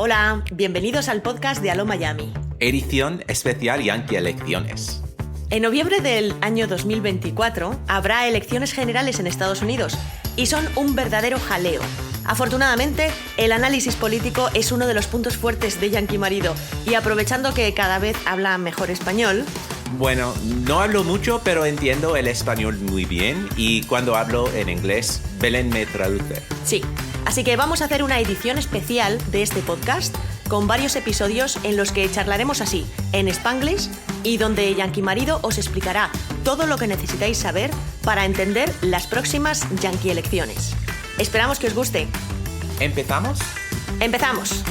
Hola, bienvenidos al podcast de Aló Miami. Edición especial Yankee Elecciones. En noviembre del año 2024 habrá elecciones generales en Estados Unidos y son un verdadero jaleo. Afortunadamente, el análisis político es uno de los puntos fuertes de Yankee Marido y aprovechando que cada vez habla mejor español... Bueno, no hablo mucho, pero entiendo el español muy bien y cuando hablo en inglés, Belén me traduce. Sí, así que vamos a hacer una edición especial de este podcast con varios episodios en los que charlaremos así, en Spanglish, y donde Yankee Marido os explicará todo lo que necesitáis saber para entender las próximas Yankee elecciones. Esperamos que os guste. ¿Empezamos? ¡Empezamos!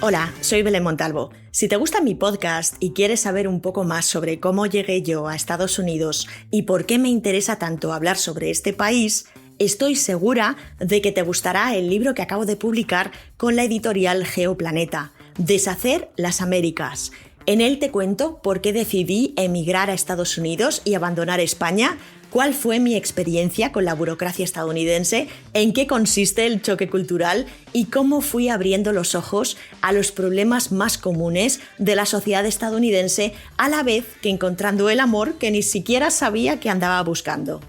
Hola, soy Belén Montalvo. Si te gusta mi podcast y quieres saber un poco más sobre cómo llegué yo a Estados Unidos y por qué me interesa tanto hablar sobre este país, estoy segura de que te gustará el libro que acabo de publicar con la editorial Geoplaneta, Deshacer las Américas. En él te cuento por qué decidí emigrar a Estados Unidos y abandonar España, cuál fue mi experiencia con la burocracia estadounidense, en qué consiste el choque cultural y cómo fui abriendo los ojos a los problemas más comunes de la sociedad estadounidense, a la vez que encontrando el amor que ni siquiera sabía que andaba buscando.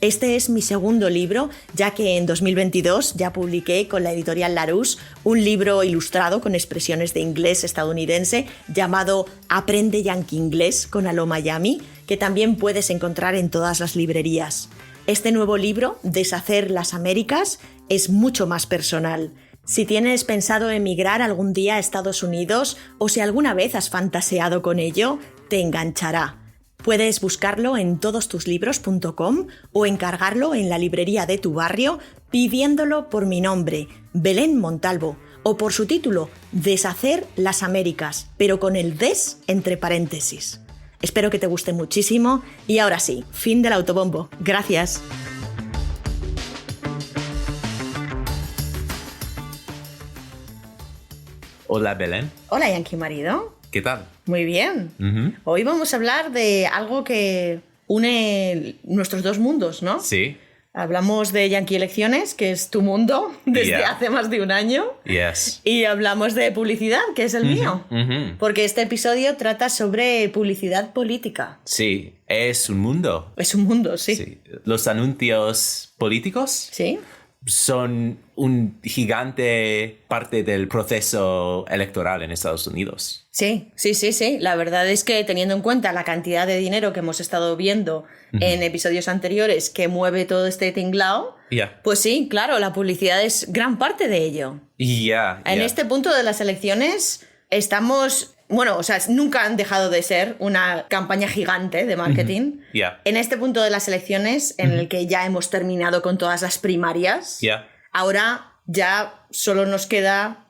Este es mi segundo libro, ya que en 2022 ya publiqué con la editorial Larousse un libro ilustrado con expresiones de inglés estadounidense llamado Aprende Yankee Inglés con Aló Miami, que también puedes encontrar en todas las librerías. Este nuevo libro, Deshacer las Américas, es mucho más personal. Si tienes pensado emigrar algún día a Estados Unidos o si alguna vez has fantaseado con ello, te enganchará. Puedes buscarlo en todostuslibros.com o encargarlo en la librería de tu barrio pidiéndolo por mi nombre, Belén Montalvo, o por su título, Deshacer las Américas, pero con el des entre paréntesis. Espero que te guste muchísimo y ahora sí, fin del autobombo. Gracias. Hola, Belén. Hola, Yankee Marido. ¿Qué tal? Muy bien. Hoy vamos a hablar de algo que une nuestros dos mundos, ¿no? Sí. Hablamos de Yankee Elecciones, que es tu mundo desde hace más de un año. Yes. Y hablamos de publicidad, que es el mío. Porque este episodio trata sobre publicidad política. Sí, es un mundo. Es un mundo, sí. Sí. Los anuncios políticos ¿Sí? son un gigante parte del proceso electoral en Estados Unidos. Sí. La verdad es que teniendo en cuenta la cantidad de dinero que hemos estado viendo en episodios anteriores que mueve todo este tinglao, pues sí, claro, la publicidad es gran parte de ello. En este punto de las elecciones estamos... Bueno, o sea, nunca han dejado de ser una campaña gigante de marketing. En este punto de las elecciones, en el que ya hemos terminado con todas las primarias, ahora ya solo nos queda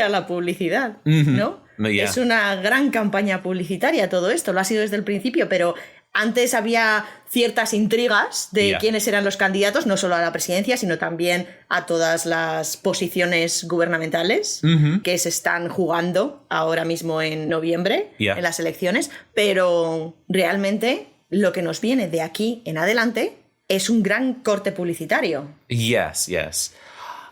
la publicidad, ¿no? Es una gran campaña publicitaria todo esto, lo ha sido desde el principio, pero antes había ciertas intrigas de quiénes eran los candidatos, no solo a la presidencia, sino también a todas las posiciones gubernamentales que se están jugando ahora mismo en noviembre en las elecciones, pero realmente lo que nos viene de aquí en adelante es un gran corte publicitario. Yes.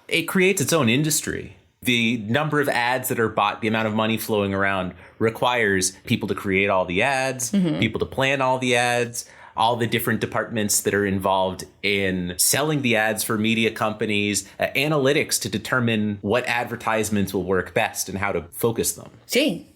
It creates its own industry. The number of ads that are bought, the amount of money flowing around requires people to create all the ads, people to plan all the ads, all the different departments that are involved in selling the ads for media companies, analytics to determine what advertisements will work best and how to focus them. Sí.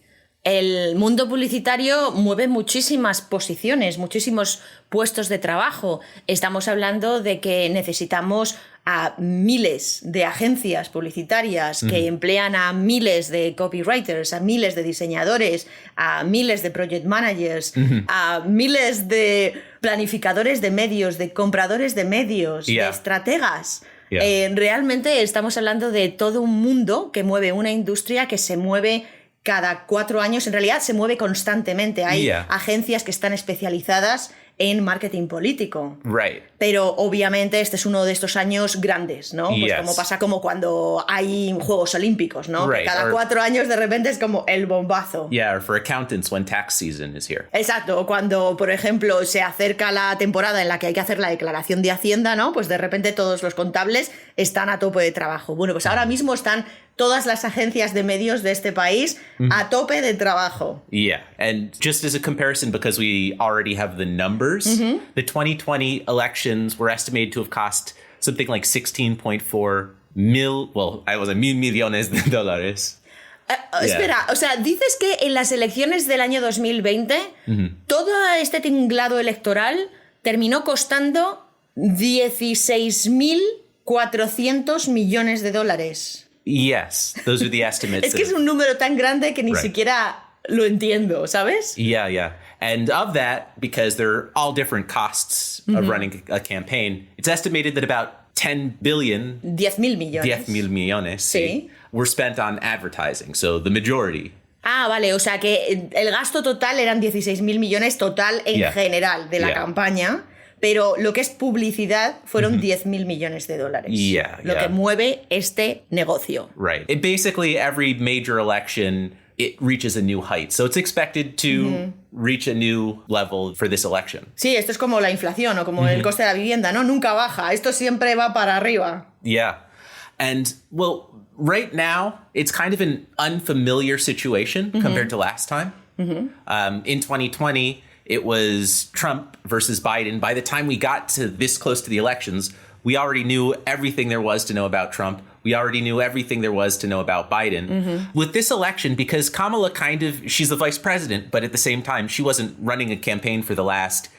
El mundo publicitario mueve muchísimas posiciones, muchísimos puestos de trabajo. Estamos hablando de que necesitamos a miles de agencias publicitarias que emplean a miles de copywriters, a miles de diseñadores, a miles de project managers, a miles de planificadores de medios, de compradores de medios, de estrategas. Realmente estamos hablando de todo un mundo que mueve una industria que se mueve cada 4 años, en realidad se mueve constantemente. Hay agencias que están especializadas en marketing político. Right. pero obviamente este es uno de estos años grandes, ¿no? Pues Yes. como pasa como cuando hay Juegos Olímpicos, ¿no? Right, Cada or- 4 años de repente es como el bombazo. Yeah, or for accountants when tax season is here. Exacto, o cuando, por ejemplo, se acerca la temporada en la que hay que hacer la declaración de Hacienda, ¿no? Pues de repente todos los contables están a tope de trabajo. Bueno, pues ahora mismo están todas las agencias de medios de este país a tope de trabajo. Yeah. And just as a comparison, because we already have the numbers, the 2020 elections were estimated to have cost something like 16.4 mil millones de dólares. Espera, o sea, dices que en las elecciones del año 2020 todo este tinglado electoral terminó costando 16.400 millones de dólares. Yes, those are the estimates. Es que es un número tan grande que ni Right. siquiera lo entiendo, ¿sabes? Yeah. And of that, because they're all different costs of running a campaign, it's estimated that about 10 billion, 10.000 millones. 10,000 millones, Sí. were spent on advertising. So the majority. Ah, vale, o sea que el gasto total eran 16.000 millones total en Yeah. general de la Yeah. campaña, pero lo que es publicidad fueron 10.000 millones de dólares. Yeah, lo yeah. que mueve este negocio. Right. It basically, every major election, it reaches a new height. So it's expected to reach a new level for this election. Sí, esto es como la inflación o como el coste de la vivienda, ¿no? Nunca baja, esto siempre va para arriba. Yeah. And, well, right now, it's kind of an unfamiliar situation compared to last time. In 2020, it was Trump versus Biden. By the time we got to this close to the elections, we already knew everything there was to know about Trump. We already knew everything there was to know about Biden. With this election, because Kamala she's the vice president, but at the same time, she wasn't running a campaign for the last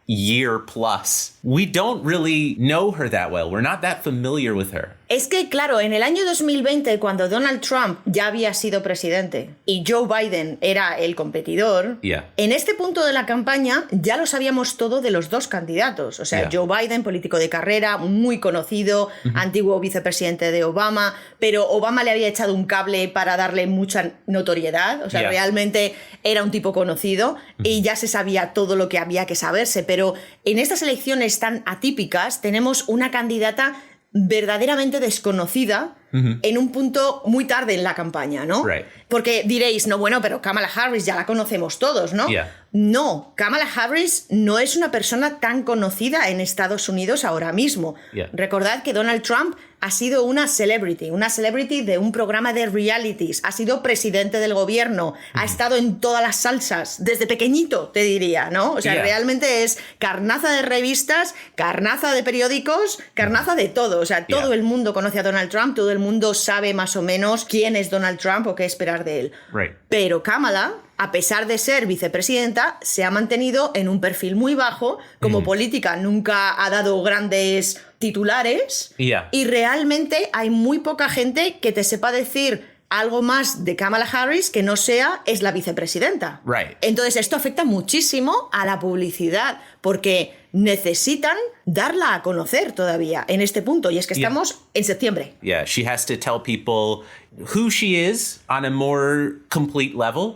year plus. We don't really know her that well. We're not that familiar with her. Es que, claro, en el año 2020, cuando Donald Trump ya había sido presidente y Joe Biden era el competidor, Yeah. en este punto de la campaña ya lo sabíamos todo de los dos candidatos. O sea, Yeah. Joe Biden, político de carrera, muy conocido, antiguo vicepresidente de Obama, pero Obama le había echado un cable para darle mucha notoriedad. O sea, Yeah. realmente era un tipo conocido y ya se sabía todo lo que había que saberse. Pero en estas elecciones tan atípicas tenemos una candidata verdaderamente desconocida en un punto muy tarde en la campaña, ¿no? Right. Porque diréis, no, bueno, pero Kamala Harris ya la conocemos todos, ¿no? Yeah. No, Kamala Harris no es una persona tan conocida en Estados Unidos ahora mismo. Yeah. Recordad que Donald Trump ha sido una celebrity de un programa de realities, ha sido presidente del gobierno, ha estado en todas las salsas, desde pequeñito, te diría, ¿no? O sea, Yeah. realmente es carnaza de revistas, carnaza de periódicos, carnaza de todo. O sea, todo Yeah. el mundo conoce a Donald Trump, todo el mundo sabe más o menos quién es Donald Trump o qué esperar de él. Right. Pero Kamala, a pesar de ser vicepresidenta, se ha mantenido en un perfil muy bajo. Como política nunca ha dado grandes titulares. Yeah. Y realmente hay muy poca gente que te sepa decir algo más de Kamala Harris que no sea es la vicepresidenta. Right. Entonces esto afecta muchísimo a la publicidad porque necesitan darla a conocer todavía en este punto. Y es que Yeah. estamos en septiembre. Yeah, she has to tell people who she is on a more complete level,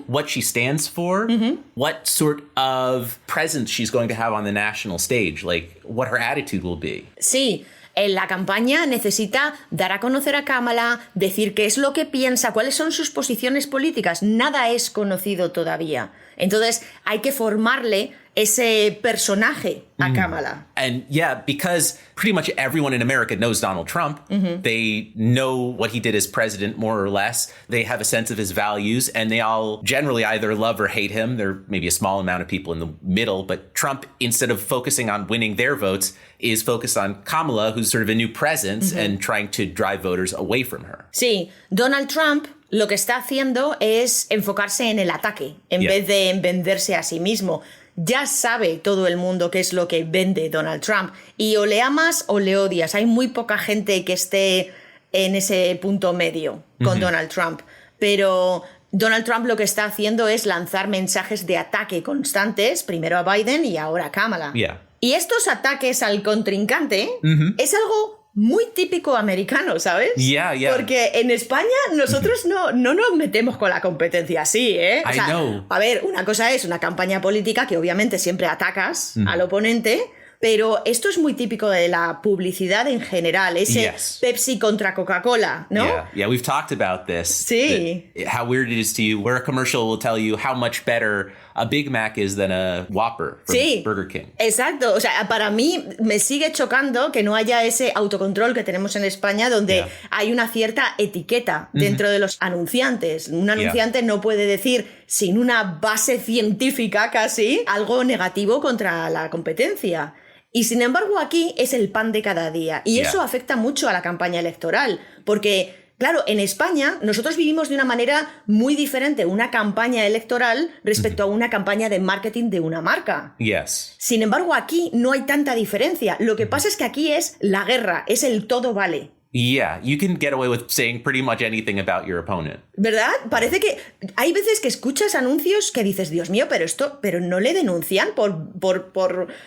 what she stands for, what sort of presence she's going to have on the national stage, like what her attitude will be. Sí, en la campaña necesita dar a conocer a Kamala, decir qué es lo que piensa, cuáles son sus posiciones políticas. Nada es conocido todavía. Entonces hay que formarle ese personaje a Kamala. And yeah, because pretty much everyone in America knows Donald Trump. They know what he did as president, more or less. They have a sense of his values, and they all generally either love or hate him. There may be a small amount of people in the middle, but Trump, instead of focusing on winning their votes, is focused on Kamala, who's sort of a new presence and trying to drive voters away from her. Sí, Donald Trump lo que está haciendo es enfocarse en el ataque en Yeah. vez de en venderse a sí mismo. Ya sabe todo el mundo qué es lo que vende Donald Trump y o le amas o le odias. Hay muy poca gente que esté en ese punto medio con Donald Trump, pero Donald Trump lo que está haciendo es lanzar mensajes de ataque constantes, primero a Biden y ahora a Kamala. Yeah. Y estos ataques al contrincante es algo muy típico americano, ¿sabes? Yeah, yeah. Porque en España nosotros no nos metemos con la competencia así, ¿eh? I know. A ver, una cosa es una campaña política que obviamente siempre atacas al oponente, Pero esto es muy típico de la publicidad en general, ese Yes. Pepsi contra Coca-Cola, ¿no? Yeah, we've talked about this. Sí. How weird it is to you, where a commercial will tell you how much better a Big Mac is than a Whopper from Sí, Burger King. Exacto. O sea, para mí me sigue chocando que no haya ese autocontrol que tenemos en España donde Yeah. hay una cierta etiqueta dentro de los anunciantes. Un anunciante no puede decir sin una base científica casi algo negativo contra la competencia. Y sin embargo aquí es el pan de cada día. Y eso afecta mucho a la campaña electoral. Porque, claro, en España nosotros vivimos de una manera muy diferente una campaña electoral respecto a una campaña de marketing de una marca. Yes. Sin embargo, aquí no hay tanta diferencia. Lo que pasa es que aquí es la guerra, es el todo vale. Yeah, you can get away with saying pretty much anything about your opponent. ¿Verdad? Parece que hay veces que escuchas anuncios que dices, Dios mío, pero no le denuncian por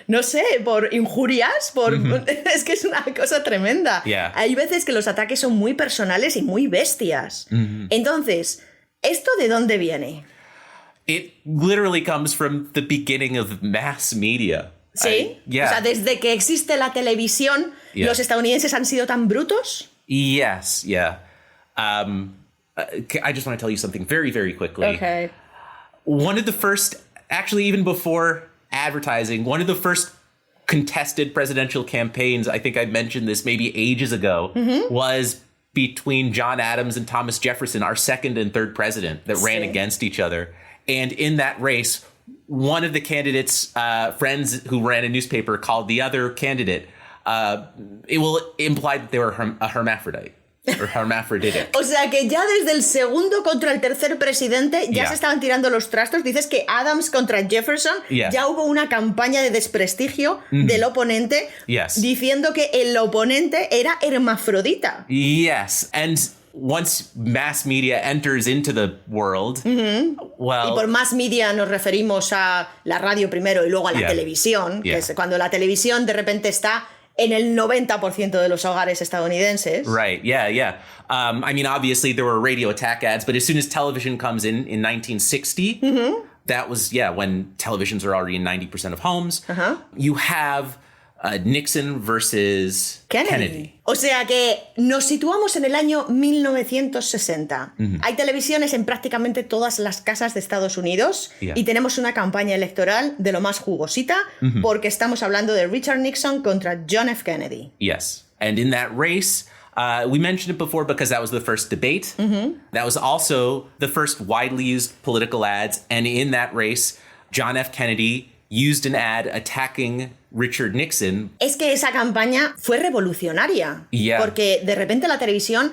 no sé, por injurias, es que es una cosa tremenda. Yeah. Hay veces que los ataques son muy personales y muy bestias. Entonces, ¿esto de dónde viene? It literally comes from the beginning of mass media. ¿Sí? Yeah. O sea, desde que existe la televisión, ¿los estadounidenses han sido tan brutos? Yes, yeah. I just want to tell you something very, very quickly. Okay. One of the first, actually even before advertising, one of the first contested presidential campaigns, I think I mentioned this maybe ages ago, was between John Adams and Thomas Jefferson, our second and third president, that ran against each other. And in that race, one of the candidates' friends who ran a newspaper called the other candidate, it will imply that they were a hermaphrodite or hermaphroditic. O sea que ya desde el segundo contra el tercer presidente ya se estaban tirando los trastos. Dices que Adams contra Jefferson ya hubo una campaña de desprestigio del oponente diciendo que el oponente era hermafrodita. Yes, and once mass media enters into the world, well... Y por mass media nos referimos a la radio primero y luego a la televisión, que es cuando la televisión de repente está en el 90% de los hogares estadounidenses. Right, yeah. I mean, obviously there were radio attack ads, but as soon as television comes in 1960, that was, when televisions are already in 90% of homes, you have... Nixon versus Kennedy. O sea que nos situamos en el año 1960. Hay televisiones en prácticamente todas las casas de Estados Unidos y tenemos una campaña electoral de lo más jugosita porque estamos hablando de Richard Nixon contra John F. Kennedy. Yes. And in that race, we mentioned it before because that was the first debate. That was also the first widely used political ads. And in that race, John F. Kennedy used an ad attacking Richard Nixon. Es que esa campaña fue revolucionaria, porque de repente la televisión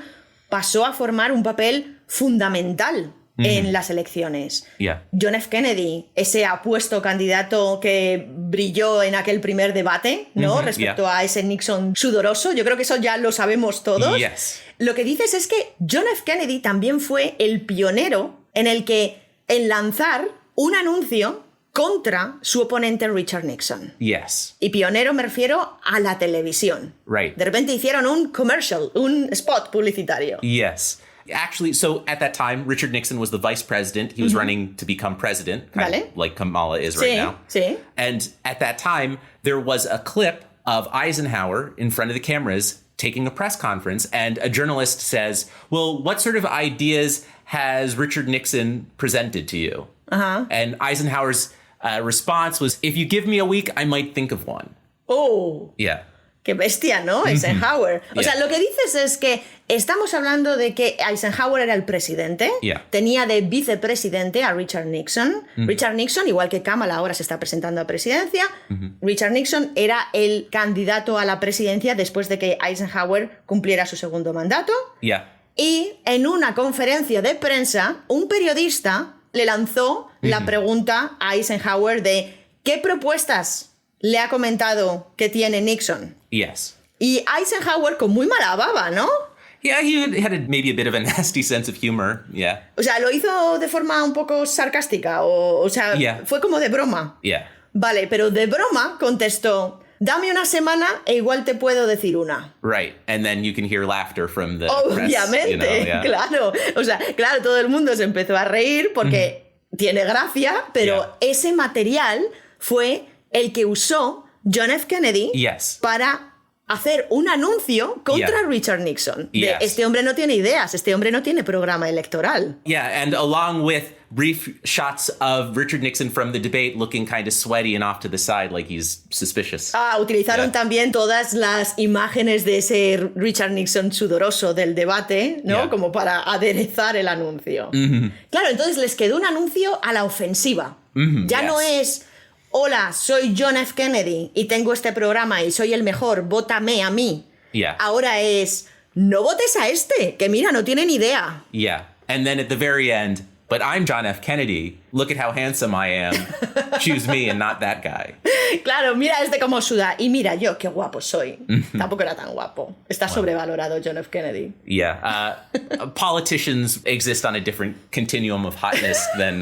pasó a formar un papel fundamental en las elecciones. John F. Kennedy, ese apuesto candidato que brilló en aquel primer debate, ¿no? Respecto a ese Nixon sudoroso, yo creo que eso ya lo sabemos todos. Lo que dices es que John F. Kennedy también fue el pionero en lanzar un anuncio contra su oponente Richard Nixon. Y pionero me refiero a la televisión. De repente hicieron un commercial, un spot publicitario. Actually, so at that time, Richard Nixon was the vice president. He was running to become president, kind of like Kamala is right now. And at that time, there was a clip of Eisenhower in front of the cameras taking a press conference, and a journalist says, well, what sort of ideas has Richard Nixon presented to you? And Eisenhower's response was, if you give me a week, I might think of one. Qué bestia, ¿no? Eisenhower. O sea, lo que dices es que estamos hablando de que Eisenhower era el presidente, tenía de vicepresidente a Richard Nixon. Richard Nixon, igual que Kamala ahora se está presentando a presidencia, Richard Nixon era el candidato a la presidencia después de que Eisenhower cumpliera su segundo mandato. Y en una conferencia de prensa, un periodista le lanzó la pregunta a Eisenhower de ¿qué propuestas le ha comentado que tiene Nixon? Y Eisenhower con muy mala baba, ¿no? He had maybe a bit of a nasty sense of humor, O sea, ¿lo hizo de forma un poco sarcástica? O sea, fue como de broma. Vale, pero de broma contestó, dame una semana e igual te puedo decir una. And then you can hear laughter from the Obviamente, press, claro. O sea, claro, todo el mundo se empezó a reír porque tiene gracia, pero ese material fue el que usó John F. Kennedy Yes. para hacer un anuncio contra Yeah. Richard Nixon. De, Yes. este hombre no tiene ideas, este hombre no tiene programa electoral. Yeah, and along with brief shots of Richard Nixon from the debate looking kind of sweaty and off to the side like he's suspicious. Utilizaron Yeah. también todas las imágenes de ese Richard Nixon sudoroso del debate, ¿no? Yeah. Como para aderezar el anuncio. Claro, entonces les quedó un anuncio a la ofensiva. Ya no es, hola, soy John F. Kennedy y tengo este programa y soy el mejor, vótame a mí. Yeah. Ahora es, no votes a este, que mira, no tiene ni idea. Yeah. And then at the very end, but I'm John F. Kennedy. Look at how handsome I am. Choose me and not that guy. Claro, mira este como suda. Y mira yo, qué guapo soy. Tampoco era tan guapo. Está sobrevalorado John F. Kennedy. Yeah. Politicians exist on a different continuum of hotness than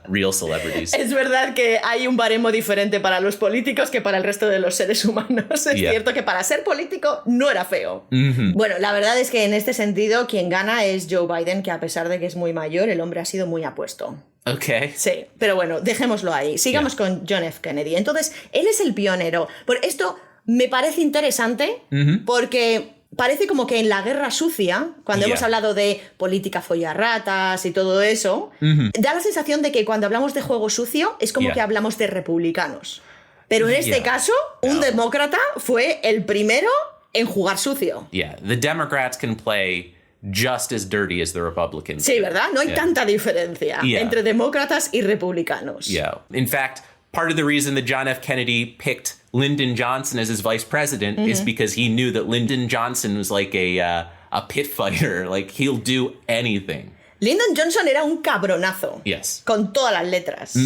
real celebrities. Es verdad que hay un baremo diferente para los políticos que para el resto de los seres humanos. Es Yeah. cierto que para ser político no era feo. Bueno, la verdad es que en este sentido quien gana es Joe Biden, que a pesar de que es muy mayor, el hombre ha sido muy apuesto. Okay. Sí, pero bueno, dejémoslo ahí. Sigamos con John F. Kennedy. Entonces, él es el pionero. Por esto me parece interesante porque parece como que en la guerra sucia, cuando Yeah. hemos hablado de política follarratas y todo eso, da la sensación de que cuando hablamos de juego sucio es como Yeah. que hablamos de republicanos. Pero en este Yeah. caso, un demócrata fue el primero en jugar sucio. Yeah. The Democrats can play just as dirty as the Republicans. Sí, ¿verdad? No hay Yeah. tanta diferencia Yeah. entre demócratas y republicanos. Yeah. In fact, part of the reason that John F. Kennedy picked Lyndon Johnson as his vice president is because he knew that Lyndon Johnson was like a pit fighter. Like, he'll do anything. Lyndon Johnson era un cabronazo. Yes. Con todas las letras.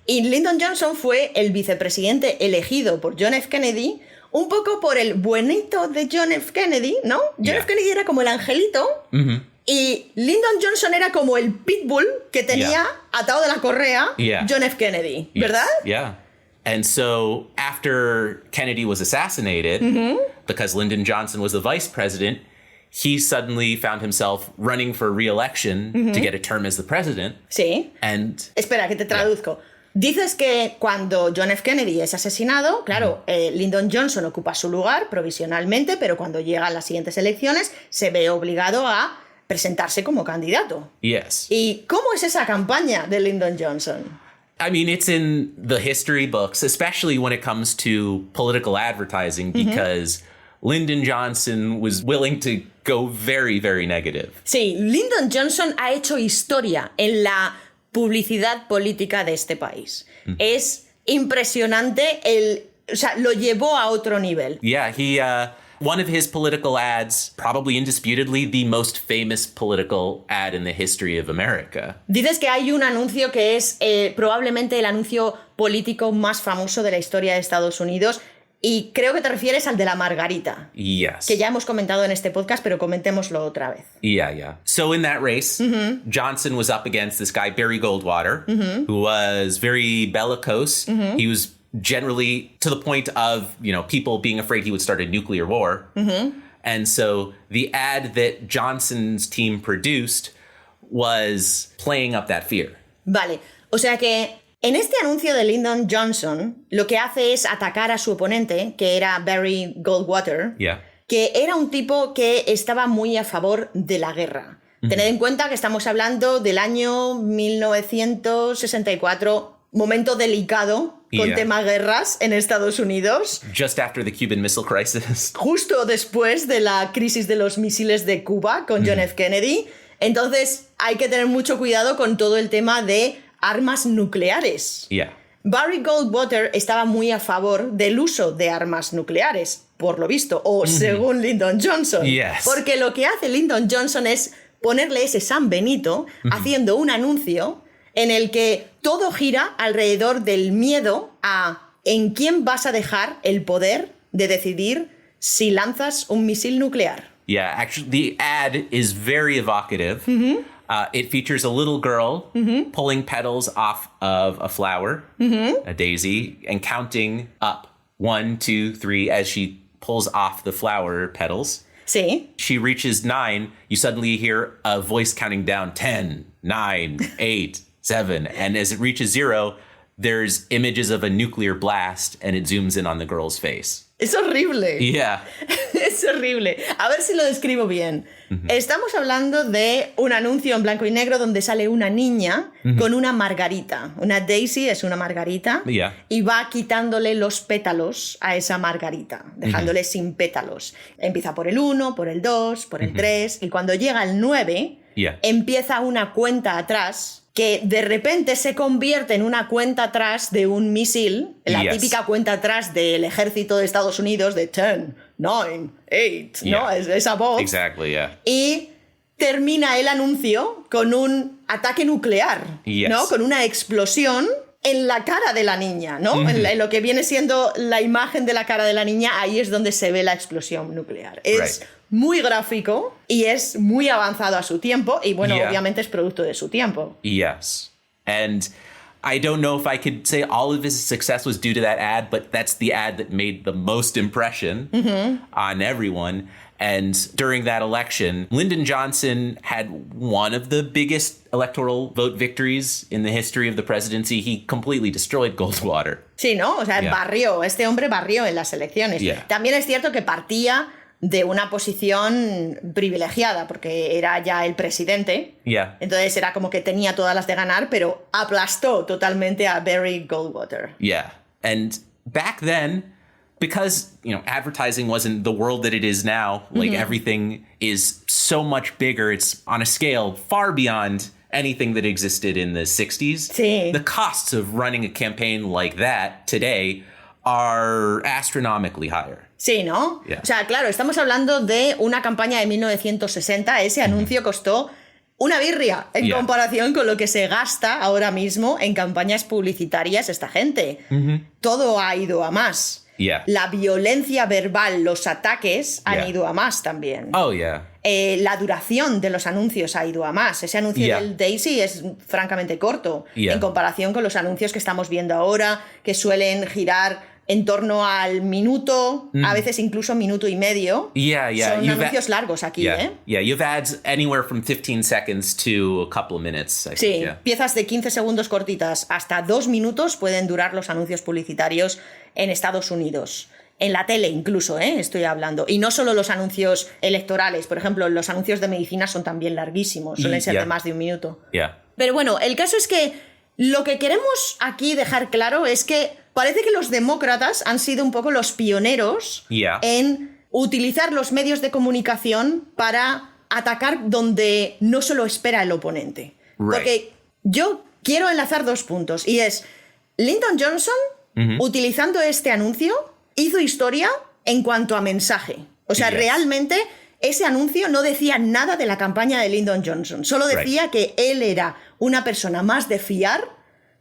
Y Lyndon Johnson fue el vicepresidente elegido por John F. Kennedy, un poco por el buenito de John F. Kennedy, ¿no? John Yeah. F. Kennedy era como el angelito y Lyndon Johnson era como el pitbull que tenía Yeah. atado de la correa Yeah. John F. Kennedy, Yes. ¿verdad? Yeah. And so after Kennedy was assassinated, because Lyndon Johnson was the vice president, he suddenly found himself running for re-election to get a term as the president. Sí. And Espera, que te traduzco. Dices que cuando John F. Kennedy es asesinado, claro, Lyndon Johnson ocupa su lugar provisionalmente, pero cuando llegan las siguientes elecciones se ve obligado a presentarse como candidato. yes. ¿Y cómo es esa campaña de Lyndon Johnson? I mean, it's in the history books, especially when it comes to political advertising, because Lyndon Johnson was willing to go very, very negative. Sí, Lyndon Johnson ha hecho historia en la publicidad política de este país. Es impresionante, o sea, lo llevó a otro nivel. Yeah, he, one of his political ads, probably indisputably the most famous political ad in the history of America. Dices que hay un anuncio que es probablemente el anuncio político más famoso de la historia de Estados Unidos y creo que te refieres al de la Margarita, Yes. que ya hemos comentado en este podcast, pero comentémoslo otra vez. Yeah. So in that race, Johnson was up against this guy, Barry Goldwater, who was very bellicose. He was generally to the point of, people being afraid he would start a nuclear war. And so the ad that Johnson's team produced was playing up that fear. Vale, o sea que en este anuncio de Lyndon Johnson lo que hace es atacar a su oponente, que era Barry Goldwater, Yeah. que era un tipo que estaba muy a favor de la guerra. Tened en cuenta que estamos hablando del año 1964, momento delicado con Yeah. tema guerras en Estados Unidos, Just after the Cuban Missile Crisis. justo después de la crisis de los misiles de Cuba con John F. Kennedy. Entonces hay que tener mucho cuidado con todo el tema de armas nucleares. Yeah. Barry Goldwater estaba muy a favor del uso de armas nucleares, por lo visto, o según Lyndon Johnson. Yes. Porque lo que hace Lyndon Johnson es ponerle ese San Benito haciendo un anuncio en el que todo gira alrededor del miedo a en quién vas a dejar el poder de decidir si lanzas un misil nuclear. Yeah, actually, the ad is very evocative. It features a little girl pulling petals off of a flower, a daisy, and counting up 1, 2, 3 as she pulls off the flower petals. Sí. She reaches 9. You suddenly hear a voice counting down 10, 9, 8, 7. And as it reaches 0, there's images of a nuclear blast and it zooms in on the girl's face. Es horrible. Yeah. Es horrible. A ver si lo describo bien. Estamos hablando de un anuncio en blanco y negro donde sale una niña con una margarita. Una daisy es una margarita. Yeah. Y va quitándole los pétalos a esa margarita, dejándole sin pétalos. Empieza por el 1, por el 2, por el 3, y cuando llega al 9, empieza una cuenta atrás que de repente se convierte en una cuenta atrás de un misil, la típica cuenta atrás del ejército de Estados Unidos de 10, 9, 8, ¿no? Esa voz. Exactly, yeah. Y termina el anuncio con un ataque nuclear, ¿no? Con una explosión en la cara de la niña, ¿no? En lo que viene siendo la imagen de la cara de la niña, ahí es donde se ve la explosión nuclear. Es muy gráfico y es muy avanzado a su tiempo y, bueno, obviamente es producto de su tiempo. Yes. And I don't know if I could say all of his success was due to that ad, but that's the ad that made the most impression on everyone. And during that election, Lyndon Johnson had one of the biggest electoral vote victories in the history of the presidency. He completely destroyed Goldwater. Sí, ¿no? O sea, este hombre barrió en las elecciones. También es cierto que partía de una posición privilegiada, porque era ya el presidente. Entonces era como que tenía todas las de ganar, pero aplastó totalmente a Barry Goldwater. Yeah. And back then, because, you know, advertising wasn't the world that it is now, like everything is so much bigger. It's on a scale far beyond anything that existed in the 60s. Sí. The costs of running a campaign like that today are astronomically higher. Sí, ¿no? O sea, claro, estamos hablando de una campaña de 1960. Ese anuncio costó una birria en comparación con lo que se gasta ahora mismo en campañas publicitarias esta gente. Todo ha ido a más. La violencia verbal, los ataques han ido a más también. Oh, yeah. La duración de los anuncios ha ido a más. Ese anuncio del Daisy es francamente corto en comparación con los anuncios que estamos viendo ahora, que suelen girar en torno al minuto, a veces incluso minuto y medio. Son anuncios largos aquí, ¿eh? You've ads anywhere from 15 seconds to a couple of minutes. I think, piezas de 15 segundos cortitas hasta 2 minutos pueden durar los anuncios publicitarios en Estados Unidos. En la tele incluso, estoy hablando. Y no solo los anuncios electorales. Por ejemplo, los anuncios de medicina son también larguísimos. Suelen ser de más de 1 minuto. Pero bueno, el caso es que lo que queremos aquí dejar claro es que parece que los demócratas han sido un poco los pioneros en utilizar los medios de comunicación para atacar donde no se lo espera el oponente. Porque yo quiero enlazar 2 puntos. Y es, Lyndon Johnson, utilizando este anuncio, hizo historia en cuanto a mensaje. O sea, realmente ese anuncio no decía nada de la campaña de Lyndon Johnson. Solo decía que él era una persona más de fiar,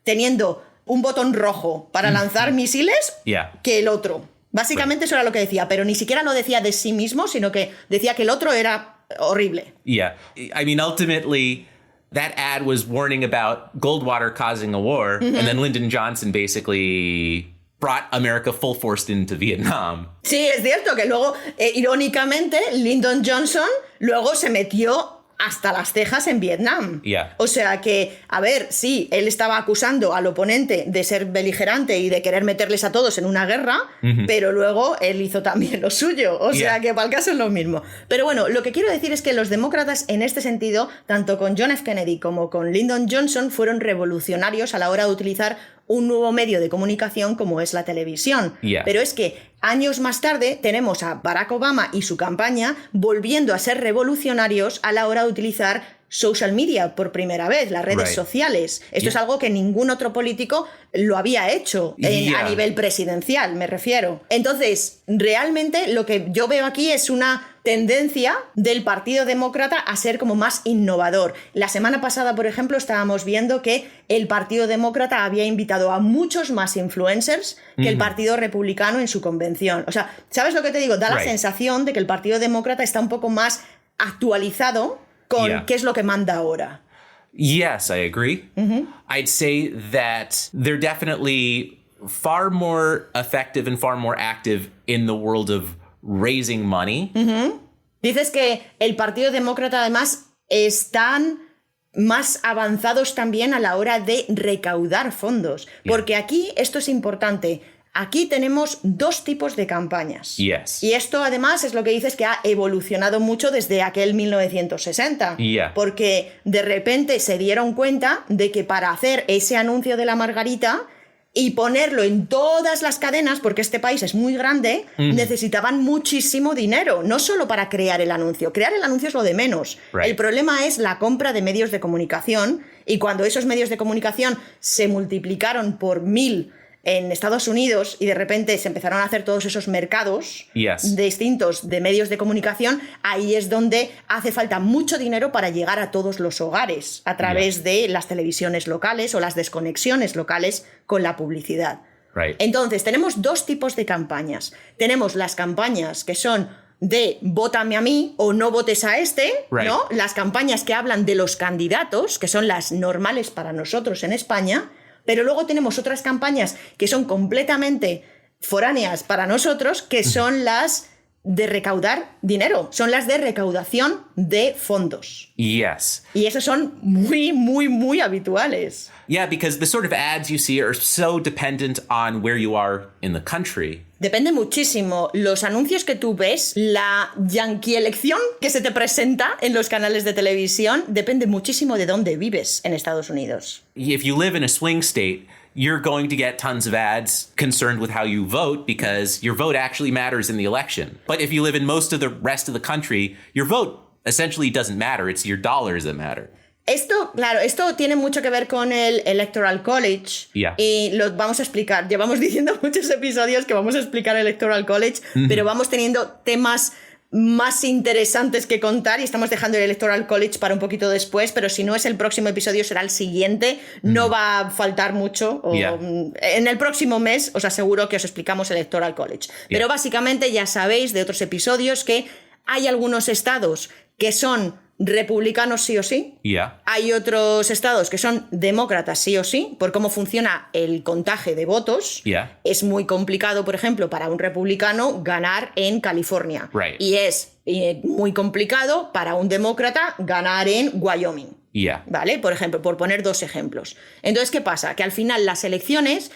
teniendo un botón rojo para lanzar misiles que el otro. Básicamente eso era lo que decía, pero ni siquiera lo decía de sí mismo, sino que decía que el otro era horrible. I mean, ultimately, that ad was warning about Goldwater causing a war, and then Lyndon Johnson basically brought America full force into Vietnam. Sí, es cierto que luego, irónicamente, Lyndon Johnson luego se metió hasta las cejas en Vietnam. O sea que, a ver, sí, él estaba acusando al oponente de ser beligerante y de querer meterles a todos en una guerra, pero luego él hizo también lo suyo. O sea que para el caso es lo mismo. Pero bueno, lo que quiero decir es que los demócratas en este sentido, tanto con John F. Kennedy como con Lyndon Johnson, fueron revolucionarios a la hora de utilizar un nuevo medio de comunicación como es la televisión. Pero es que años más tarde tenemos a Barack Obama y su campaña volviendo a ser revolucionarios a la hora de utilizar social media por primera vez, las redes sociales. Esto es algo que ningún otro político lo había hecho a nivel presidencial, me refiero. Entonces, realmente lo que yo veo aquí es una tendencia del Partido Demócrata a ser como más innovador. La semana pasada, por ejemplo, estábamos viendo que el Partido Demócrata había invitado a muchos más influencers que el Partido Republicano en su convención. O sea, ¿sabes lo que te digo? Da la sensación de que el Partido Demócrata está un poco más actualizado con qué es lo que manda ahora. Yes, I agree. I'd say that they're definitely far more effective and far more active in the world of raising money. Dices que el Partido Demócrata además están más avanzados también a la hora de recaudar fondos. Porque aquí, esto es importante, aquí tenemos dos tipos de campañas. Yes. Y esto además es lo que dices que ha evolucionado mucho desde aquel 1960. Yeah. Porque de repente se dieron cuenta de que para hacer ese anuncio de la margarita y ponerlo en todas las cadenas, porque este país es muy grande, necesitaban muchísimo dinero, no solo para crear el anuncio. Crear el anuncio es lo de menos. Right. El problema es la compra de medios de comunicación, y cuando esos medios de comunicación se multiplicaron por 1000 en Estados Unidos y de repente se empezaron a hacer todos esos mercados Yes. distintos de medios de comunicación, ahí es donde hace falta mucho dinero para llegar a todos los hogares a través de las televisiones locales o las desconexiones locales con la publicidad. Right. Entonces, tenemos dos tipos de campañas. Tenemos las campañas que son de vótame a mí o no votes a este, Right. ¿no? Las campañas que hablan de los candidatos, que son las normales para nosotros en España. Pero luego tenemos otras campañas que son completamente foráneas para nosotros, que son las de recaudar dinero, son las de recaudación de fondos. Yes. Y esas son muy, muy, muy habituales. Yeah, because the sort of ads you see are so dependent on where you are in the country. Depende muchísimo. Los anuncios que tú ves, la yankee elección que se te presenta en los canales de televisión, depende muchísimo de dónde vives en Estados Unidos. If you live in a swing state, you're going to get tons of ads concerned with how you vote because your vote actually matters in the election. But if you live in most of the rest of the country, your vote essentially doesn't matter. It's your dollars that matter. Esto, claro, esto tiene mucho que ver con el Electoral College. Yeah. Y lo vamos a explicar. Llevamos diciendo muchos episodios que vamos a explicar el Electoral College, pero vamos teniendo temas más interesantes que contar y estamos dejando el Electoral College para un poquito después, pero si no es el próximo episodio será el siguiente. No va a faltar mucho. En el próximo mes os aseguro que os explicamos el Electoral College. Pero básicamente ya sabéis de otros episodios que hay algunos estados que son republicanos sí o sí. Yeah. Hay otros estados que son demócratas sí o sí, por cómo funciona el contaje de votos. Yeah. Es muy complicado, por ejemplo, para un republicano ganar en California. Right. Y es muy complicado para un demócrata ganar en Wyoming. Yeah. ¿Vale? Por ejemplo, por poner dos ejemplos. Entonces, ¿qué pasa? Que al final las elecciones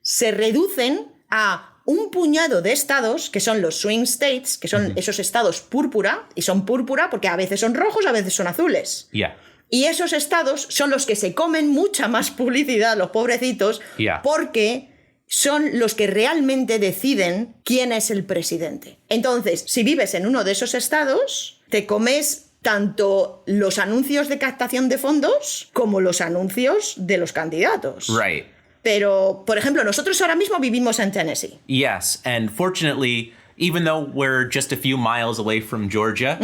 se reducen a un puñado de estados, que son los swing states, que son esos estados púrpura, y son púrpura porque a veces son rojos, a veces son azules. Yeah. Y esos estados son los que se comen mucha más publicidad, los pobrecitos, porque son los que realmente deciden quién es el presidente. Entonces, si vives en uno de esos estados, te comes tanto los anuncios de captación de fondos como los anuncios de los candidatos. Right. Pero, por ejemplo, nosotros ahora mismo vivimos en Tennessee. Yes. And fortunately, even though we're just a few miles away from Georgia,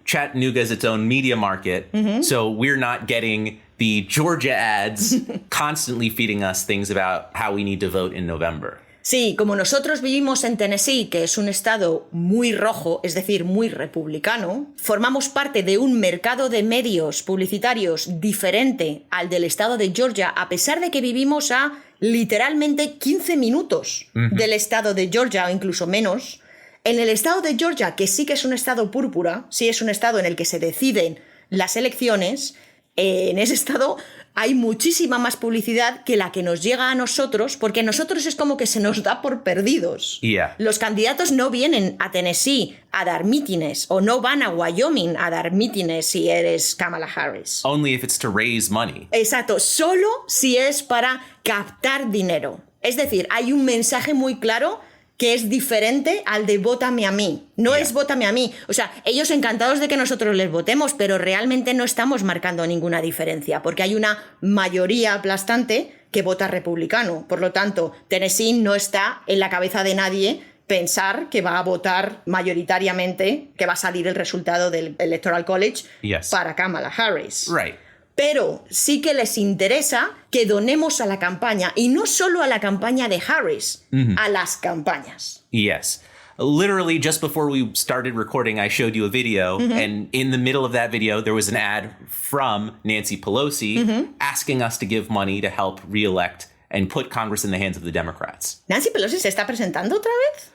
Chattanooga is its own media market. So we're not getting the Georgia ads constantly feeding us things about how we need to vote in November. Sí, como nosotros vivimos en Tennessee, que es un estado muy rojo, es decir, muy republicano, formamos parte de un mercado de medios publicitarios diferente al del estado de Georgia, a pesar de que vivimos a literalmente 15 minutos del estado de Georgia o incluso menos. En el estado de Georgia, que sí que es un estado púrpura, sí es un estado en el que se deciden las elecciones, en ese estado hay muchísima más publicidad que la que nos llega a nosotros, porque a nosotros es como que se nos da por perdidos. Yeah. Los candidatos no vienen a Tennessee a dar mítines, o no van a Wyoming a dar mítines si eres Kamala Harris. Only if it's to raise money. Exacto, solo si es para captar dinero. Es decir, hay un mensaje muy claro que es diferente al de vótame a mí. No es vótame a mí. O sea, ellos encantados de que nosotros les votemos, pero realmente no estamos marcando ninguna diferencia, porque hay una mayoría aplastante que vota republicano. Por lo tanto, Tennessee no está en la cabeza de nadie pensar que va a votar mayoritariamente, que va a salir el resultado del Electoral College para Kamala Harris. Right. Pero sí que les interesa que donemos a la campaña, y no solo a la campaña de Harris, a las campañas. Yes. Literally, just before we started recording, I showed you a video, and in the middle of that video, there was an ad from Nancy Pelosi asking us to give money to help re-elect and put Congress in the hands of the Democrats. ¿Nancy Pelosi se está presentando otra vez?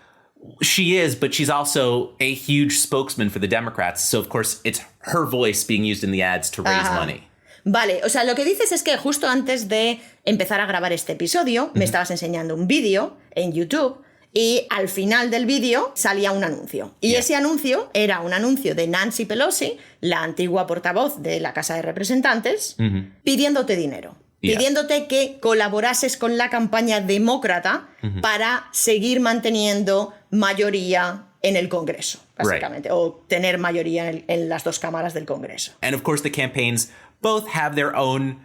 She is, but she's also a huge spokesman for the Democrats. So, of course, it's her voice being used in the ads to raise money. Vale, o sea, lo que dices es que justo antes de empezar a grabar este episodio, me estabas enseñando un vídeo en YouTube y al final del vídeo salía un anuncio. Y ese anuncio era un anuncio de Nancy Pelosi, la antigua portavoz de la Casa de Representantes, pidiéndote dinero. Pidiéndote que colaborases con la campaña demócrata para seguir manteniendo mayoría en el Congreso, básicamente, o tener mayoría en las dos cámaras del Congreso. And of course, the campaigns both have their own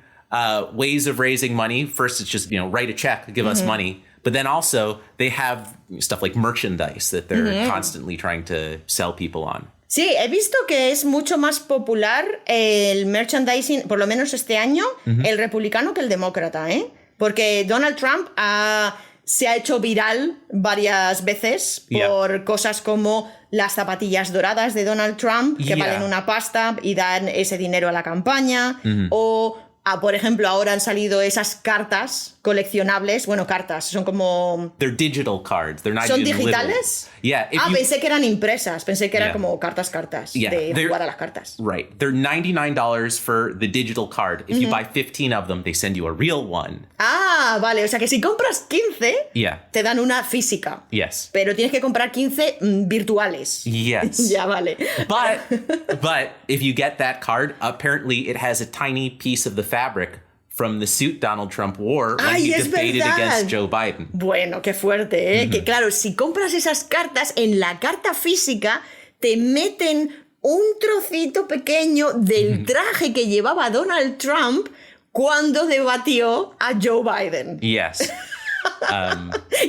ways of raising money. First, it's just, write a check, give us money. But then also, they have stuff like merchandise that they're constantly trying to sell people on. Sí, he visto que es mucho más popular el merchandising, por lo menos este año, el republicano que el demócrata, ¿eh? Porque Donald Trump se ha hecho viral varias veces por cosas como las zapatillas doradas de Donald Trump, que valen una pasta y dan ese dinero a la campaña, o... por ejemplo, ahora han salido esas cartas coleccionables. Bueno, cartas, son como... They're digital cards. They're not ¿Son even digitales? Yeah. Pensé que eran impresas. Pensé que eran como cartas de jugar a las cartas. Right. They're $99 for the digital card. If you buy 15 of them, they send you a real one. Vale. O sea que si compras 15, te dan una física. Yes. Pero tienes que comprar 15 virtuales. Yes. Ya, vale. But if you get that card, apparently it has a tiny piece of the fabric from the suit Donald Trump wore when he debated against Joe Biden. Bueno, qué fuerte, ¿eh? Que claro, si compras esas cartas, en la carta física te meten un trocito pequeño del traje que llevaba Donald Trump cuando debatió a Joe Biden. Yes.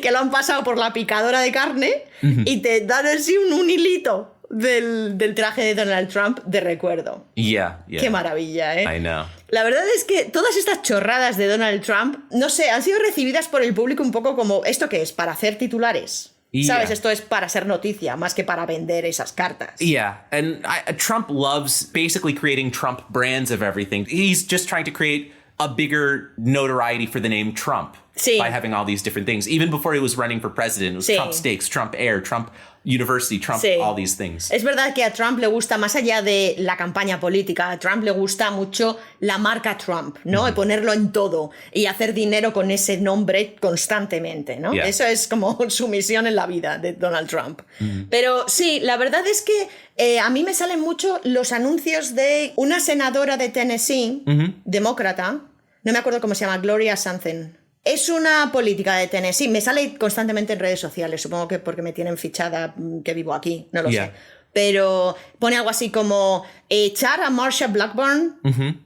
Que lo han pasado por la picadora de carne y te dan así un hilito del traje de Donald Trump de recuerdo. Yeah. Qué maravilla, ¿eh? I know. La verdad es que todas estas chorradas de Donald Trump, no sé, han sido recibidas por el público un poco como, ¿esto qué es? ¿Para hacer titulares? ¿Sabes? Esto es para ser noticia, más que para vender esas cartas. Yeah, and Trump loves basically creating Trump brands of everything. He's just trying to create a bigger notoriety for the name Trump by having all these different things. Even before he was running for president, it was Trump Steaks, Trump Air, Trump University, Trump, all these things. Es verdad que a Trump le gusta, más allá de la campaña política, a Trump le gusta mucho la marca Trump, ¿no? Y ponerlo en todo y hacer dinero con ese nombre constantemente, ¿no? Eso es como su misión en la vida de Donald Trump. Pero sí, la verdad es que a mí me salen mucho los anuncios de una senadora de Tennessee, demócrata, no me acuerdo cómo se llama, Gloria something. Es una política de Tennessee. Me sale constantemente en redes sociales. Supongo que porque me tienen fichada que vivo aquí. No lo sé. Pero pone algo así como echar a Marsha Blackburn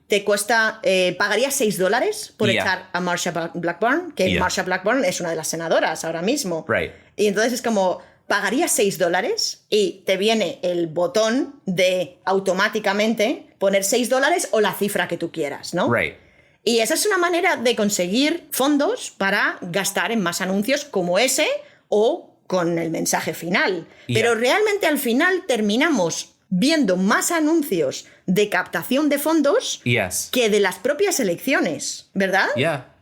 te cuesta... ¿pagarías $6 por echar a Marsha Blackburn? Que Marsha Blackburn es una de las senadoras ahora mismo. Right. Y entonces es como... ¿Pagarías $6? Y te viene el botón de automáticamente poner $6 o la cifra que tú quieras, ¿no? Right. Y esa es una manera de conseguir fondos para gastar en más anuncios como ese o con el mensaje final. Pero realmente al final terminamos viendo más anuncios de captación de fondos que de las propias elecciones, ¿verdad?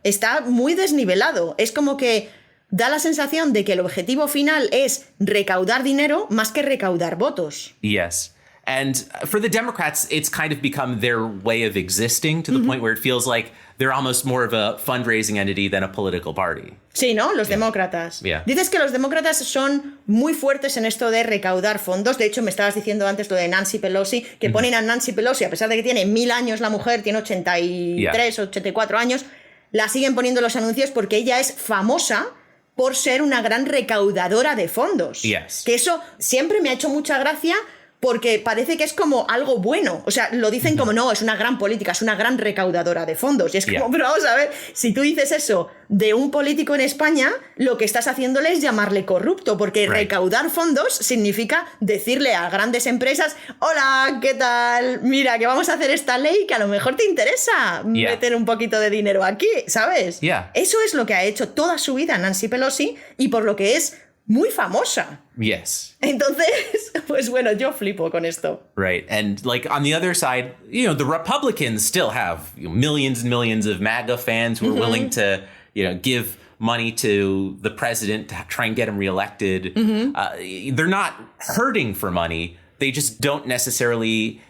Está muy desnivelado. Es como que da la sensación de que el objetivo final es recaudar dinero más que recaudar votos. Yes. And for the Democrats, it's kind of become their way of existing to the point where it feels like they're almost more of a fundraising entity than a political party. Sí, ¿no? Los demócratas. Dices que los demócratas son muy fuertes en esto de recaudar fondos. De hecho, me estabas diciendo antes lo de Nancy Pelosi, que ponen a Nancy Pelosi, a pesar de que tiene 1000 años la mujer, tiene 83, 84 años, la siguen poniendo los anuncios porque ella es famosa por ser una gran recaudadora de fondos. Que eso siempre me ha hecho mucha gracia porque parece que es como algo bueno. O sea, lo dicen como, no, es una gran política, es una gran recaudadora de fondos. Y es como, pero vamos a ver, si tú dices eso de un político en España, lo que estás haciéndole es llamarle corrupto, porque recaudar fondos significa decirle a grandes empresas, hola, ¿qué tal? Mira, que vamos a hacer esta ley que a lo mejor te interesa meter un poquito de dinero aquí, ¿sabes? Eso es lo que ha hecho toda su vida Nancy Pelosi y por lo que es muy famosa. Entonces, pues bueno, yo flipo con esto. Right. And like on the other side, the Republicans still have millions and millions of MAGA fans who are willing to, give money to the president to try and get him reelected. They're not hurting for money. They just don't necessarily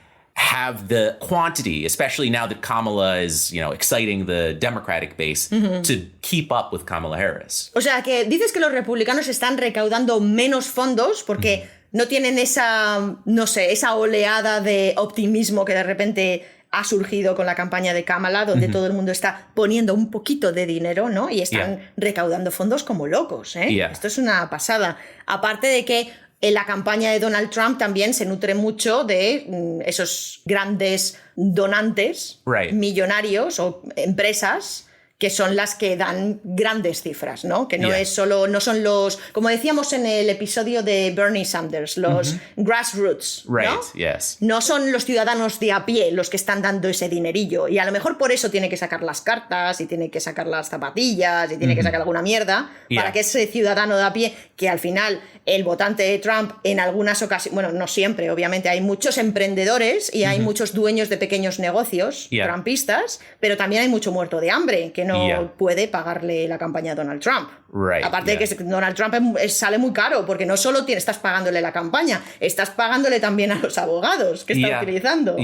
have the quantity, especially now that Kamala is, exciting the Democratic base, to keep up with Kamala Harris. O sea, que dices que los republicanos están recaudando menos fondos porque no tienen esa oleada de optimismo que de repente ha surgido con la campaña de Kamala, donde todo el mundo está poniendo un poquito de dinero, ¿no? Y están recaudando fondos como locos, ¿eh? Esto es una pasada. Aparte de que en la campaña de Donald Trump también se nutre mucho de esos grandes donantes millonarios o empresas que son las que dan grandes cifras, ¿no? Que no son los, como decíamos en el episodio de Bernie Sanders, los grassroots, ¿no? No son los ciudadanos de a pie los que están dando ese dinerillo. Y a lo mejor por eso tiene que sacar las cartas y tiene que sacar las zapatillas y tiene que sacar alguna mierda para que ese ciudadano de a pie, que al final el votante de Trump en algunas ocasiones, bueno, no siempre, obviamente, hay muchos emprendedores y hay muchos dueños de pequeños negocios trumpistas, pero también hay mucho muerto de hambre que no puede pagarle la campaña a Donald Trump. Aparte de que Donald Trump sale muy caro, porque no solo estás pagándole la campaña, estás pagándole también a los abogados que está utilizando.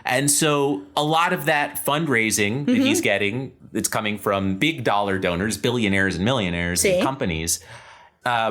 And so a lot of that fundraising that he's getting, it's coming from big dollar donors, billionaires and millionaires and companies.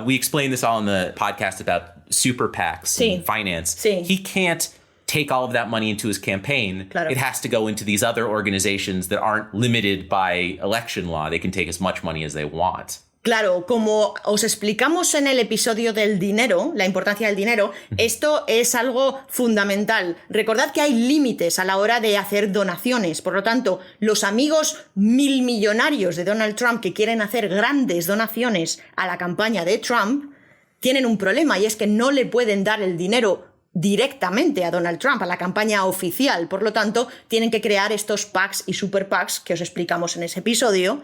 We explained this all in the podcast about super PACs and finance. He can't take all of that money into his campaign. It has to go into these other organizations that aren't limited by election law. They can take as much money as they want. Claro, como os explicamos en el episodio del dinero, la importancia del dinero, esto es algo fundamental. Recordad que hay límites a la hora de hacer donaciones. Por lo tanto, los amigos milmillonarios de Donald Trump que quieren hacer grandes donaciones a la campaña de Trump tienen un problema, y es que no le pueden dar el dinero directamente a Donald Trump, a la campaña oficial. Por lo tanto, tienen que crear estos PACs y super PACs que os explicamos en ese episodio,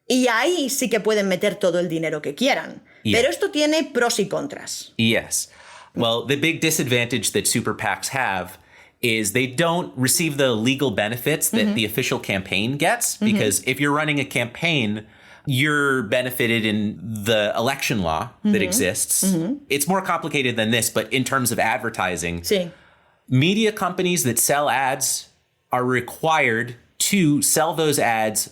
y ahí sí que pueden meter todo el dinero que quieran. Pero esto tiene pros y contras. Yes. Well, the big disadvantage that super PACs have is they don't receive the legal benefits that the official campaign gets, because if you're running a campaign, you're benefited in the election law that exists. It's more complicated than this, but in terms of advertising, media companies that sell ads are required to sell those ads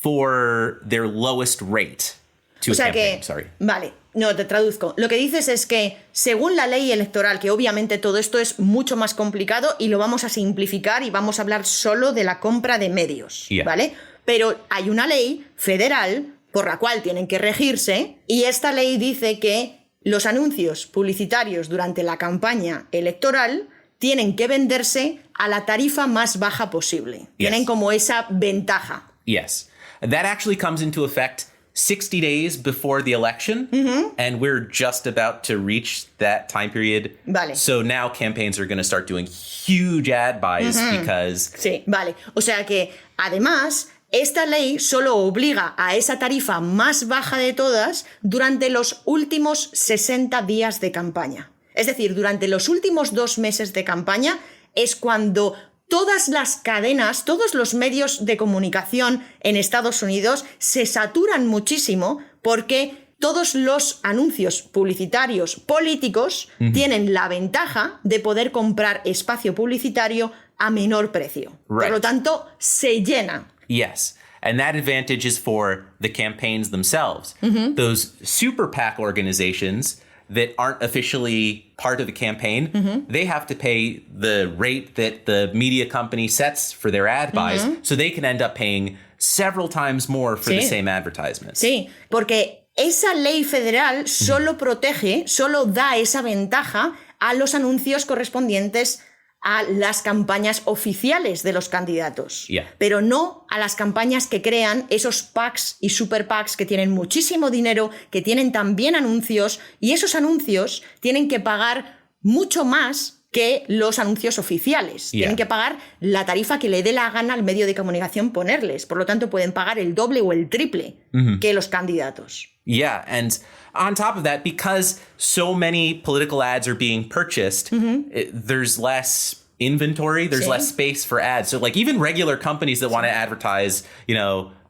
for their lowest rate to a campaign. Vale, no, te traduzco. Lo que dices es que según la ley electoral, que obviamente todo esto es mucho más complicado y lo vamos a simplificar y vamos a hablar solo de la compra de medios, ¿vale? Pero hay una ley federal por la cual tienen que regirse, y esta ley dice que los anuncios publicitarios durante la campaña electoral tienen que venderse a la tarifa más baja posible. Tienen como esa ventaja. Yes. That actually comes into effect 60 days before the election, and we're just about to reach that time period. Vale. So now campaigns are going to start doing huge ad buys because... Sí, vale. O sea que, además, esta ley solo obliga a esa tarifa más baja de todas durante los últimos 60 días de campaña. Es decir, durante los últimos 2 meses de campaña es cuando todas las cadenas, todos los medios de comunicación en Estados Unidos se saturan muchísimo, porque todos los anuncios publicitarios políticos tienen la ventaja de poder comprar espacio publicitario a menor precio. Por lo tanto, se llena. Yes. And that advantage is for the campaigns themselves. Those super PAC organizations that aren't officially part of the campaign, they have to pay the rate that the media company sets for their ad buys, so they can end up paying several times more for the same advertisements. Sí, porque esa ley federal solo protege, solo da esa ventaja a los anuncios correspondientes a las campañas oficiales de los candidatos, pero no a las campañas que crean esos PACs y super PACs que tienen muchísimo dinero, que tienen también anuncios, y esos anuncios tienen que pagar mucho más que los anuncios oficiales. Tienen que pagar la tarifa que le dé la gana al medio de comunicación ponerles. Por lo tanto, pueden pagar el doble o el triple que los candidatos. Yeah, and on top of that, because so many political ads are being purchased, there's less inventory, there's less space for ads. So like even regular companies that want to advertise,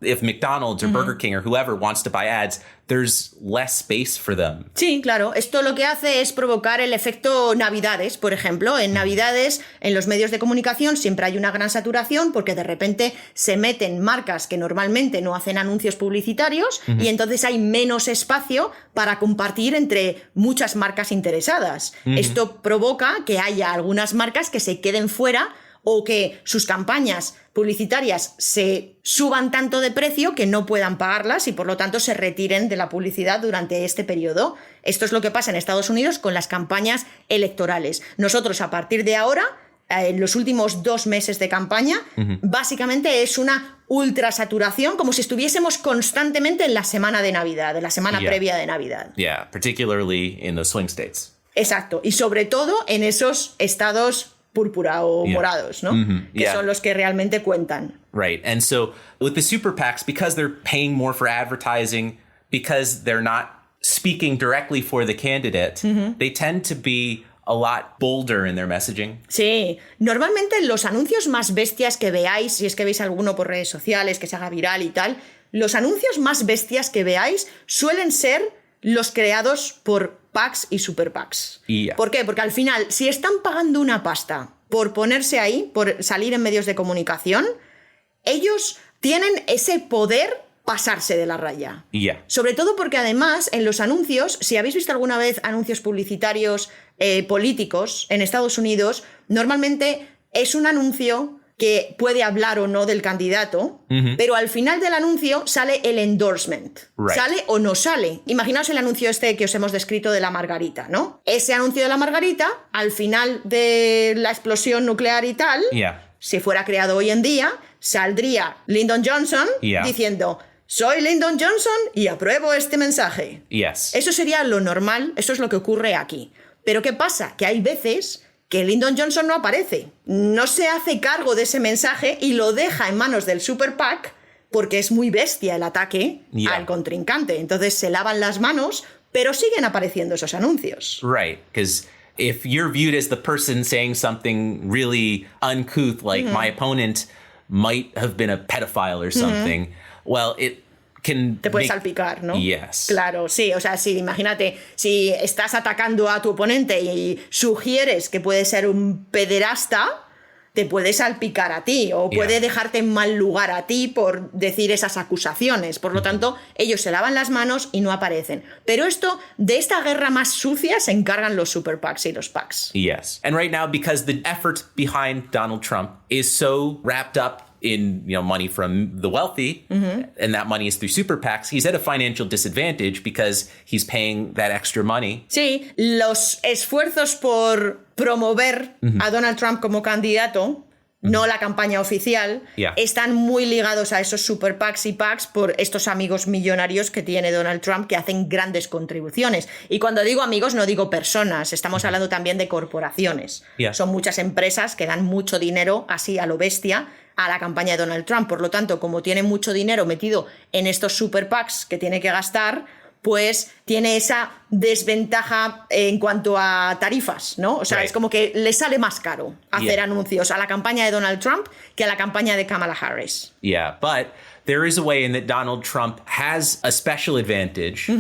if McDonald's or Burger King or whoever wants to buy ads, there's less space for them. Sí, claro. Esto lo que hace es provocar el efecto Navidades, por ejemplo. En Navidades, en los medios de comunicación siempre hay una gran saturación porque de repente se meten marcas que normalmente no hacen anuncios publicitarios y entonces hay menos espacio para compartir entre muchas marcas interesadas. Esto provoca que haya algunas marcas que se queden fuera o que sus campañas publicitarias se suban tanto de precio que no puedan pagarlas y por lo tanto se retiren de la publicidad durante este periodo. Esto es lo que pasa en Estados Unidos con las campañas electorales. Nosotros, a partir de ahora, en los últimos 2 meses de campaña, básicamente es una ultrasaturación, como si estuviésemos constantemente en la semana de Navidad, en la semana previa de Navidad. Yeah, particularly in the swing states. Exacto, y sobre todo en esos estados púrpura o morados, ¿no? Que son los que realmente cuentan. Right. And so with the super PACs, because they're paying more for advertising, because they're not speaking directly for the candidate, they tend to be a lot bolder in their messaging. Sí, normalmente los anuncios más bestias que veáis, si es que veis alguno por redes sociales que se haga viral y tal, los anuncios más bestias que veáis suelen ser los creados por PACs y super PACs. Yeah. ¿Por qué? Porque al final, si están pagando una pasta por ponerse ahí, por salir en medios de comunicación, ellos tienen ese poder pasarse de la raya. Yeah. Sobre todo porque además en los anuncios, si habéis visto alguna vez anuncios publicitarios políticos en Estados Unidos, normalmente es un anuncio que puede hablar o no del candidato, pero al final del anuncio sale el endorsement. Right. ¿Sale o no sale? Imaginaos el anuncio este que os hemos descrito de la margarita, ¿no? Ese anuncio de la margarita, al final de la explosión nuclear y tal, si fuera creado hoy en día, saldría Lyndon Johnson diciendo: soy Lyndon Johnson y apruebo este mensaje. Yes. Eso sería lo normal, eso es lo que ocurre aquí. Pero ¿qué pasa? Que hay veces que Lyndon Johnson no aparece, no se hace cargo de ese mensaje y lo deja en manos del Super PAC porque es muy bestia el ataque al contrincante. Entonces se lavan las manos, pero siguen apareciendo esos anuncios. Right, because if you're viewed as the person saying something really uncouth, like my opponent might have been a pedophile or something, well, it can te puede salpicar, ¿no? Yes. Claro, sí, o sea, sí, imagínate, si estás atacando a tu oponente y sugieres que puede ser un pederasta, te puede salpicar a ti o puede dejarte en mal lugar a ti por decir esas acusaciones. Por lo tanto, ellos se lavan las manos y no aparecen. Pero de esta guerra más sucia se encargan los super PACs y los PACs. Yes. And right now, because the effort behind Donald Trump is so wrapped up in money from the wealthy, and that money is through super PACs, he's at a financial disadvantage because he's paying that extra money. Sí, los esfuerzos por promover a Donald Trump como candidato, no la campaña oficial, están muy ligados a esos super PACs y PACs por estos amigos millonarios que tiene Donald Trump que hacen grandes contribuciones. Y cuando digo amigos no digo personas, estamos hablando también de corporaciones. Son muchas empresas que dan mucho dinero así a lo bestia a la campaña de Donald Trump. Por lo tanto, como tiene mucho dinero metido en estos super PACs que tiene que gastar, pues tiene esa desventaja en cuanto a tarifas, ¿no? O sea, es como que le sale más caro hacer anuncios a la campaña de Donald Trump que a la campaña de Kamala Harris. Yeah, but there is a way in that Donald Trump has a special advantage.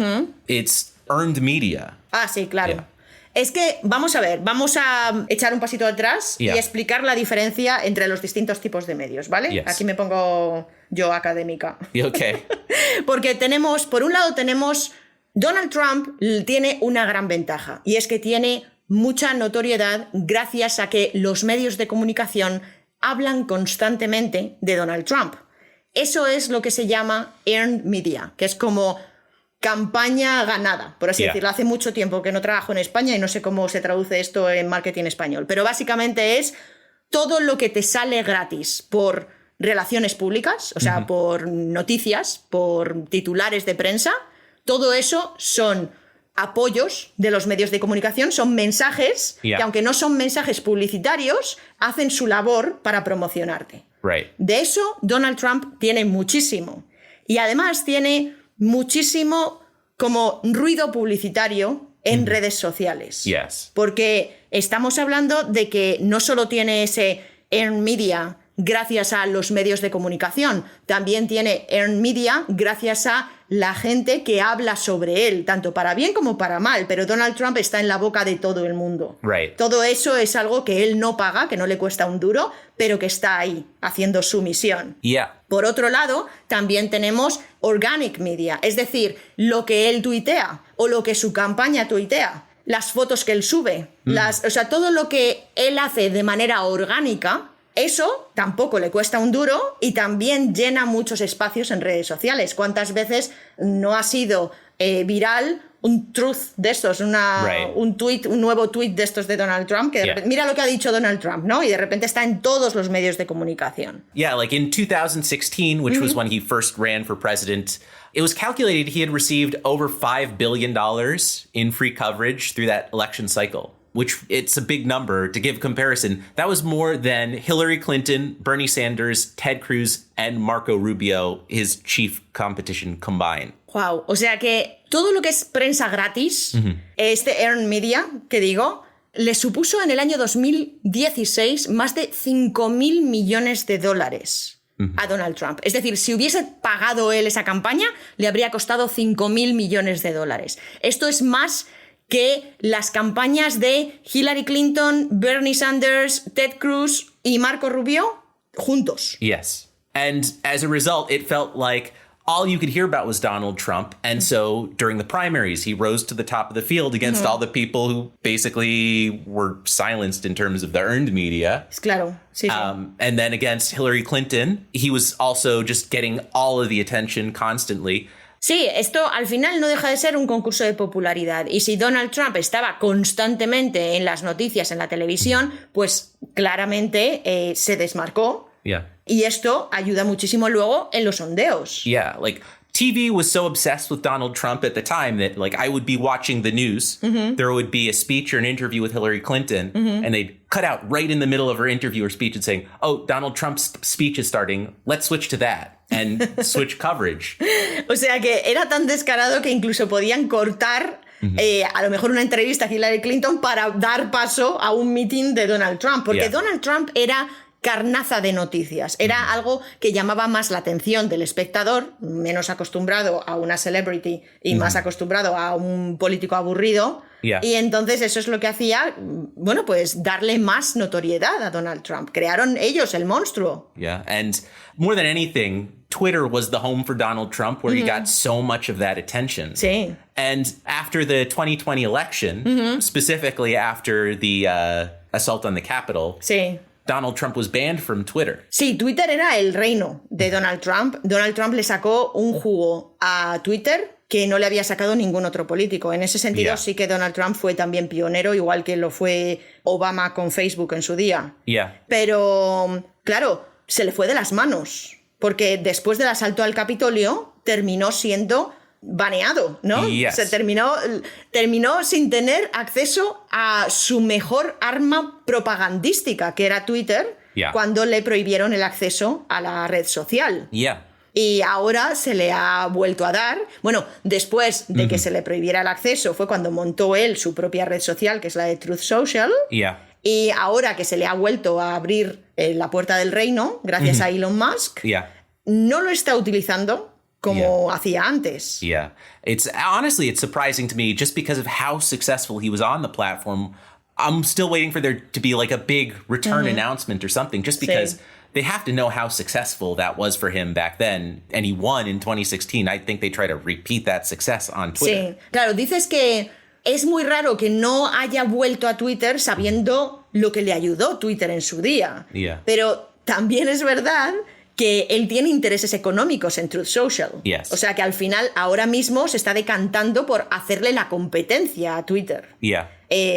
It's earned media. Ah, sí, claro. Es que, vamos a ver, vamos a echar un pasito atrás y explicar la diferencia entre los distintos tipos de medios, ¿vale? Aquí me pongo yo académica. Okay. Porque por un lado tenemos, Donald Trump tiene una gran ventaja y es que tiene mucha notoriedad gracias a que los medios de comunicación hablan constantemente de Donald Trump. Eso es lo que se llama earned media, que es como campaña ganada, por así decirlo. Hace mucho tiempo que no trabajo en España y no sé cómo se traduce esto en marketing español, pero básicamente es todo lo que te sale gratis por relaciones públicas, o sea, por noticias, por titulares de prensa. Todo eso son apoyos de los medios de comunicación, son mensajes que, aunque no son mensajes publicitarios, hacen su labor para promocionarte. Right. De eso Donald Trump tiene muchísimo. Y además tiene muchísimo como ruido publicitario en redes sociales. Yes. Porque estamos hablando de que no solo tiene ese earned media gracias a los medios de comunicación. También tiene earned media gracias a la gente que habla sobre él, tanto para bien como para mal, pero Donald Trump está en la boca de todo el mundo. Right. Todo eso es algo que él no paga, que no le cuesta un duro, pero que está ahí, haciendo su misión. Yeah. Por otro lado, también tenemos organic media, es decir, lo que él tuitea o lo que su campaña tuitea, las fotos que él sube, o sea, todo lo que él hace de manera orgánica. Eso tampoco le cuesta un duro y también llena muchos espacios en redes sociales. ¿Cuántas veces no ha sido viral un truth de estos, un nuevo tweet de estos de Donald Trump? Que de repente, mira lo que ha dicho Donald Trump, ¿no? Y de repente está en todos los medios de comunicación. Yeah, like in 2016, which was when he first ran for president, it was calculated he had received over $5 billion in free coverage through that election cycle. Which it's a big number. To give comparison, that was more than Hillary Clinton, Bernie Sanders, Ted Cruz, and Marco Rubio, his chief competition, combined. Wow, o sea que todo lo que es prensa gratis, este earned media, que digo, le supuso en el año 2016 más de $5.000 millones a Donald Trump. Es decir, si hubiese pagado él esa campaña, le habría costado $5.000 millones. Esto es más que las campañas de Hillary Clinton, Bernie Sanders, Ted Cruz y Marco Rubio juntos. Yes. And as a result, it felt like all you could hear about was Donald Trump. And so during the primaries, he rose to the top of the field against all the people who basically were silenced in terms of the earned media. Claro, sí, sí. And then against Hillary Clinton, he was also just getting all of the attention constantly. Sí, esto al final no deja de ser un concurso de popularidad. Y si Donald Trump estaba constantemente en las noticias, en la televisión, pues claramente se desmarcó. Yeah. Y esto ayuda muchísimo luego en los sondeos. Yeah, like TV was so obsessed with Donald Trump at the time that like I would be watching the news. There would be a speech or an interview with Hillary Clinton, and they'd cut out right in the middle of her interview or speech and saying, "Oh, Donald Trump's speech is starting. Let's switch to that." And switch coverage. O sea que era tan descarado que incluso podían cortar a lo mejor una entrevista a Hillary Clinton para dar paso a un meeting de Donald Trump. Porque Donald Trump era carnaza de noticias. Era algo que llamaba más la atención del espectador, menos acostumbrado a una celebrity y más acostumbrado a un político aburrido. Yeah. Y entonces eso es lo que hacía, bueno, pues darle más notoriedad a Donald Trump. Crearon ellos el monstruo. Yeah, and more than anything, Twitter was the home for Donald Trump, where he got so much of that attention. Sí. And after the 2020 election, specifically after the assault on the Capitol, Sí. Donald Trump was banned from Twitter. Sí, Twitter era el reino de Donald Trump. Donald Trump le sacó un jugo a Twitter que no le había sacado ningún otro político. En ese sentido, sí que Donald Trump fue también pionero, igual que lo fue Obama con Facebook en su día. Yeah. Pero, claro, se le fue de las manos, porque después del asalto al Capitolio terminó siendo baneado, ¿no? Yes. Se terminó sin tener acceso a su mejor arma propagandística, que era Twitter, cuando le prohibieron el acceso a la red social. Yeah. Y ahora se le ha vuelto a dar. Bueno, después de que se le prohibiera el acceso fue cuando montó él su propia red social, que es la de Truth Social. Yeah. Y ahora que se le ha vuelto a abrir la puerta del reino, gracias a Elon Musk, no lo está utilizando como hacía antes. Yeah. Honestly, it's surprising to me just because of how successful he was on the platform. I'm still waiting for there to be like a big return announcement or something, just because they have to know how successful that was for him back then. And he won in 2016. I think they try to repeat that success on Twitter. Sí, claro, dices que es muy raro que no haya vuelto a Twitter sabiendo lo que le ayudó Twitter en su día. Yeah. Pero también es verdad que él tiene intereses económicos en Truth Social. Yes. O sea que al final ahora mismo se está decantando por hacerle la competencia a Twitter. Yeah.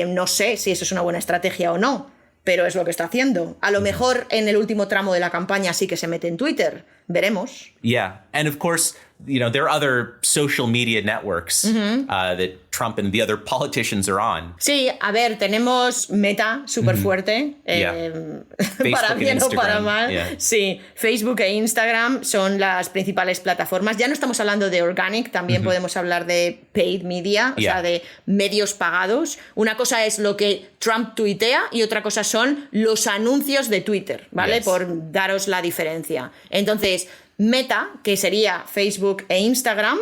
No sé si eso es una buena estrategia o no, pero es lo que está haciendo. A lo mejor en el último tramo de la campaña sí que se mete en Twitter. Veremos. Yeah. And of course, there are other social media networks that Trump and the other politicians are on. Sí, a ver, tenemos Meta súper fuerte, para bien o para mal. Yeah. Sí, Facebook e Instagram son las principales plataformas. Ya no estamos hablando de organic, también podemos hablar de paid media, o sea, de medios pagados. Una cosa es lo que Trump tuitea y otra cosa son los anuncios de Twitter, ¿vale? Yes. Por daros la diferencia. Entonces, Meta, que sería Facebook e Instagram,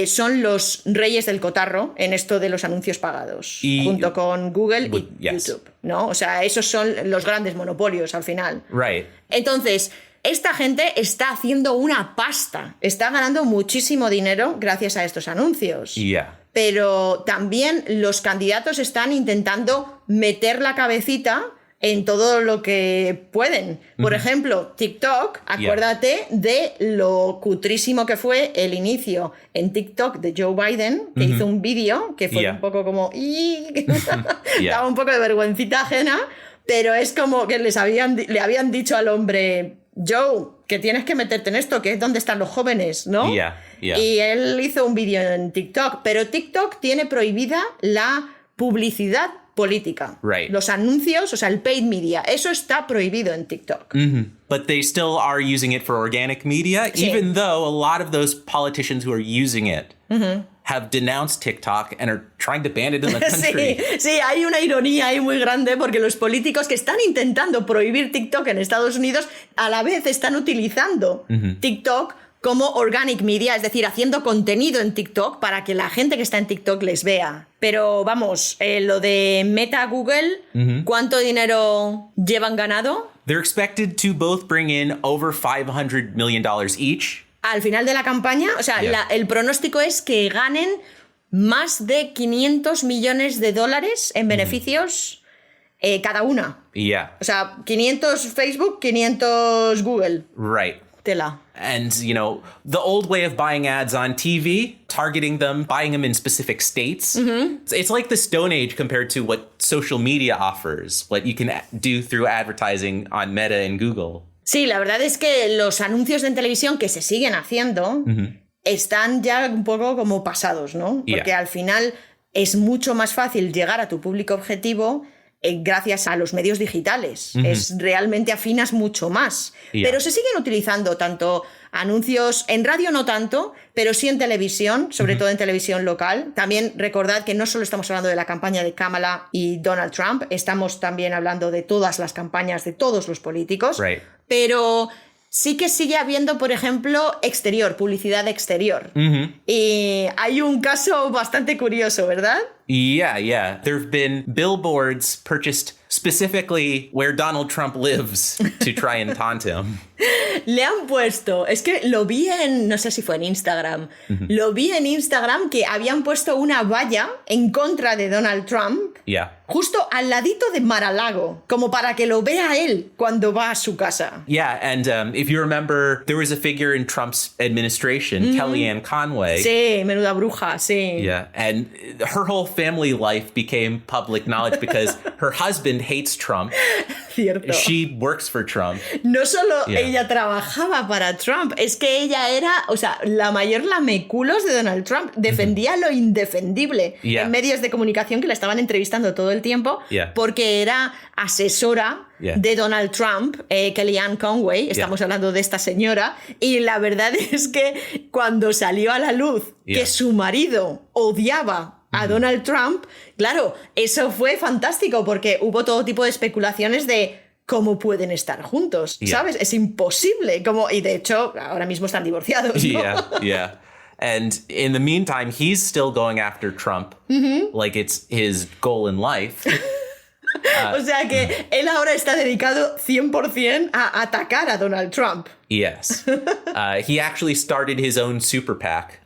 son los reyes del cotarro en esto de los anuncios pagados, junto con Google y YouTube, ¿no? O sea, esos son los grandes monopolios al final. Right. Entonces, esta gente está haciendo una pasta, está ganando muchísimo dinero gracias a estos anuncios. Yeah. Pero también los candidatos están intentando meter la cabecita en todo lo que pueden. Por ejemplo, TikTok, acuérdate de lo cutrísimo que fue el inicio en TikTok de Joe Biden, que hizo un vídeo que fue un poco como... daba un poco de vergüencita ajena, pero es como que le habían dicho al hombre, Joe, que tienes que meterte en esto, que es donde están los jóvenes, ¿no? Y él hizo un vídeo en TikTok, pero TikTok tiene prohibida la publicidad política. Right. Los anuncios, o sea, el paid media, eso está prohibido en TikTok. But they still are using it for organic media, Sí. even though a lot of those politicians who are using it have denounced TikTok and are trying to ban it in the country. Sí, hay una ironía ahí muy grande porque los políticos que están intentando prohibir TikTok en Estados Unidos a la vez están utilizando TikTok como organic media, es decir, haciendo contenido en TikTok para que la gente que está en TikTok les vea. Pero vamos, lo de Meta, Google, ¿cuánto dinero llevan ganado? They're expected to both bring in over $500 million each. Al final de la campaña, o sea, el pronóstico es que ganen más de $500 millones en beneficios cada una. Yeah. O sea, 500 Facebook, 500 Google. Right. Tela. And, the old way of buying ads on TV, targeting them, buying them in specific states, it's like the Stone Age compared to what social media offers, what you can do through advertising on Meta and Google. Sí, la verdad es que los anuncios en televisión que se siguen haciendo están ya un poco como pasados, ¿no? Porque al final es mucho más fácil llegar a tu público objetivo gracias a los medios digitales. Realmente afinas mucho más. Pero se siguen utilizando tanto anuncios en radio, no tanto, pero sí en televisión, sobre todo en televisión local. También recordad que no solo estamos hablando de la campaña de Kamala y Donald Trump, estamos también hablando de todas las campañas de todos los políticos. Right. Pero sí que sigue habiendo, por ejemplo, publicidad exterior. Y hay un caso bastante curioso, ¿verdad? Yeah. There have been billboards purchased specifically where Donald Trump lives to try and taunt him. Le han puesto, es que lo vi no sé si fue en Instagram, lo vi en Instagram que habían puesto una valla en contra de Donald Trump. Justo al ladito de Mar-a-Lago, como para que lo vea él cuando va a su casa. Yeah, and if you remember, there was a figure in Trump's administration, Kellyanne Conway. Sí, menuda bruja, sí. Yeah, and her whole family life became public knowledge because her husband hates Trump. Cierto. She works for Trump. No solo ella trabajaba para Trump, es que ella era, o sea, la mayor lameculos de Donald Trump. Defendía lo indefendible en medios de comunicación que la estaban entrevistando todo el tiempo porque era asesora de Donald Trump, Kellyanne Conway, estamos hablando de esta señora, y la verdad es que cuando salió a la luz que su marido odiaba a Donald Trump, claro, eso fue fantástico porque hubo todo tipo de especulaciones de cómo pueden estar juntos, ¿sabes? Es imposible, y de hecho ahora mismo están divorciados, ¿no? Yeah. And in the meantime, he's still going after Trump like it's his goal in life. O sea que él ahora está dedicado 100% a atacar a Donald Trump. Yes. He actually started his own super PAC.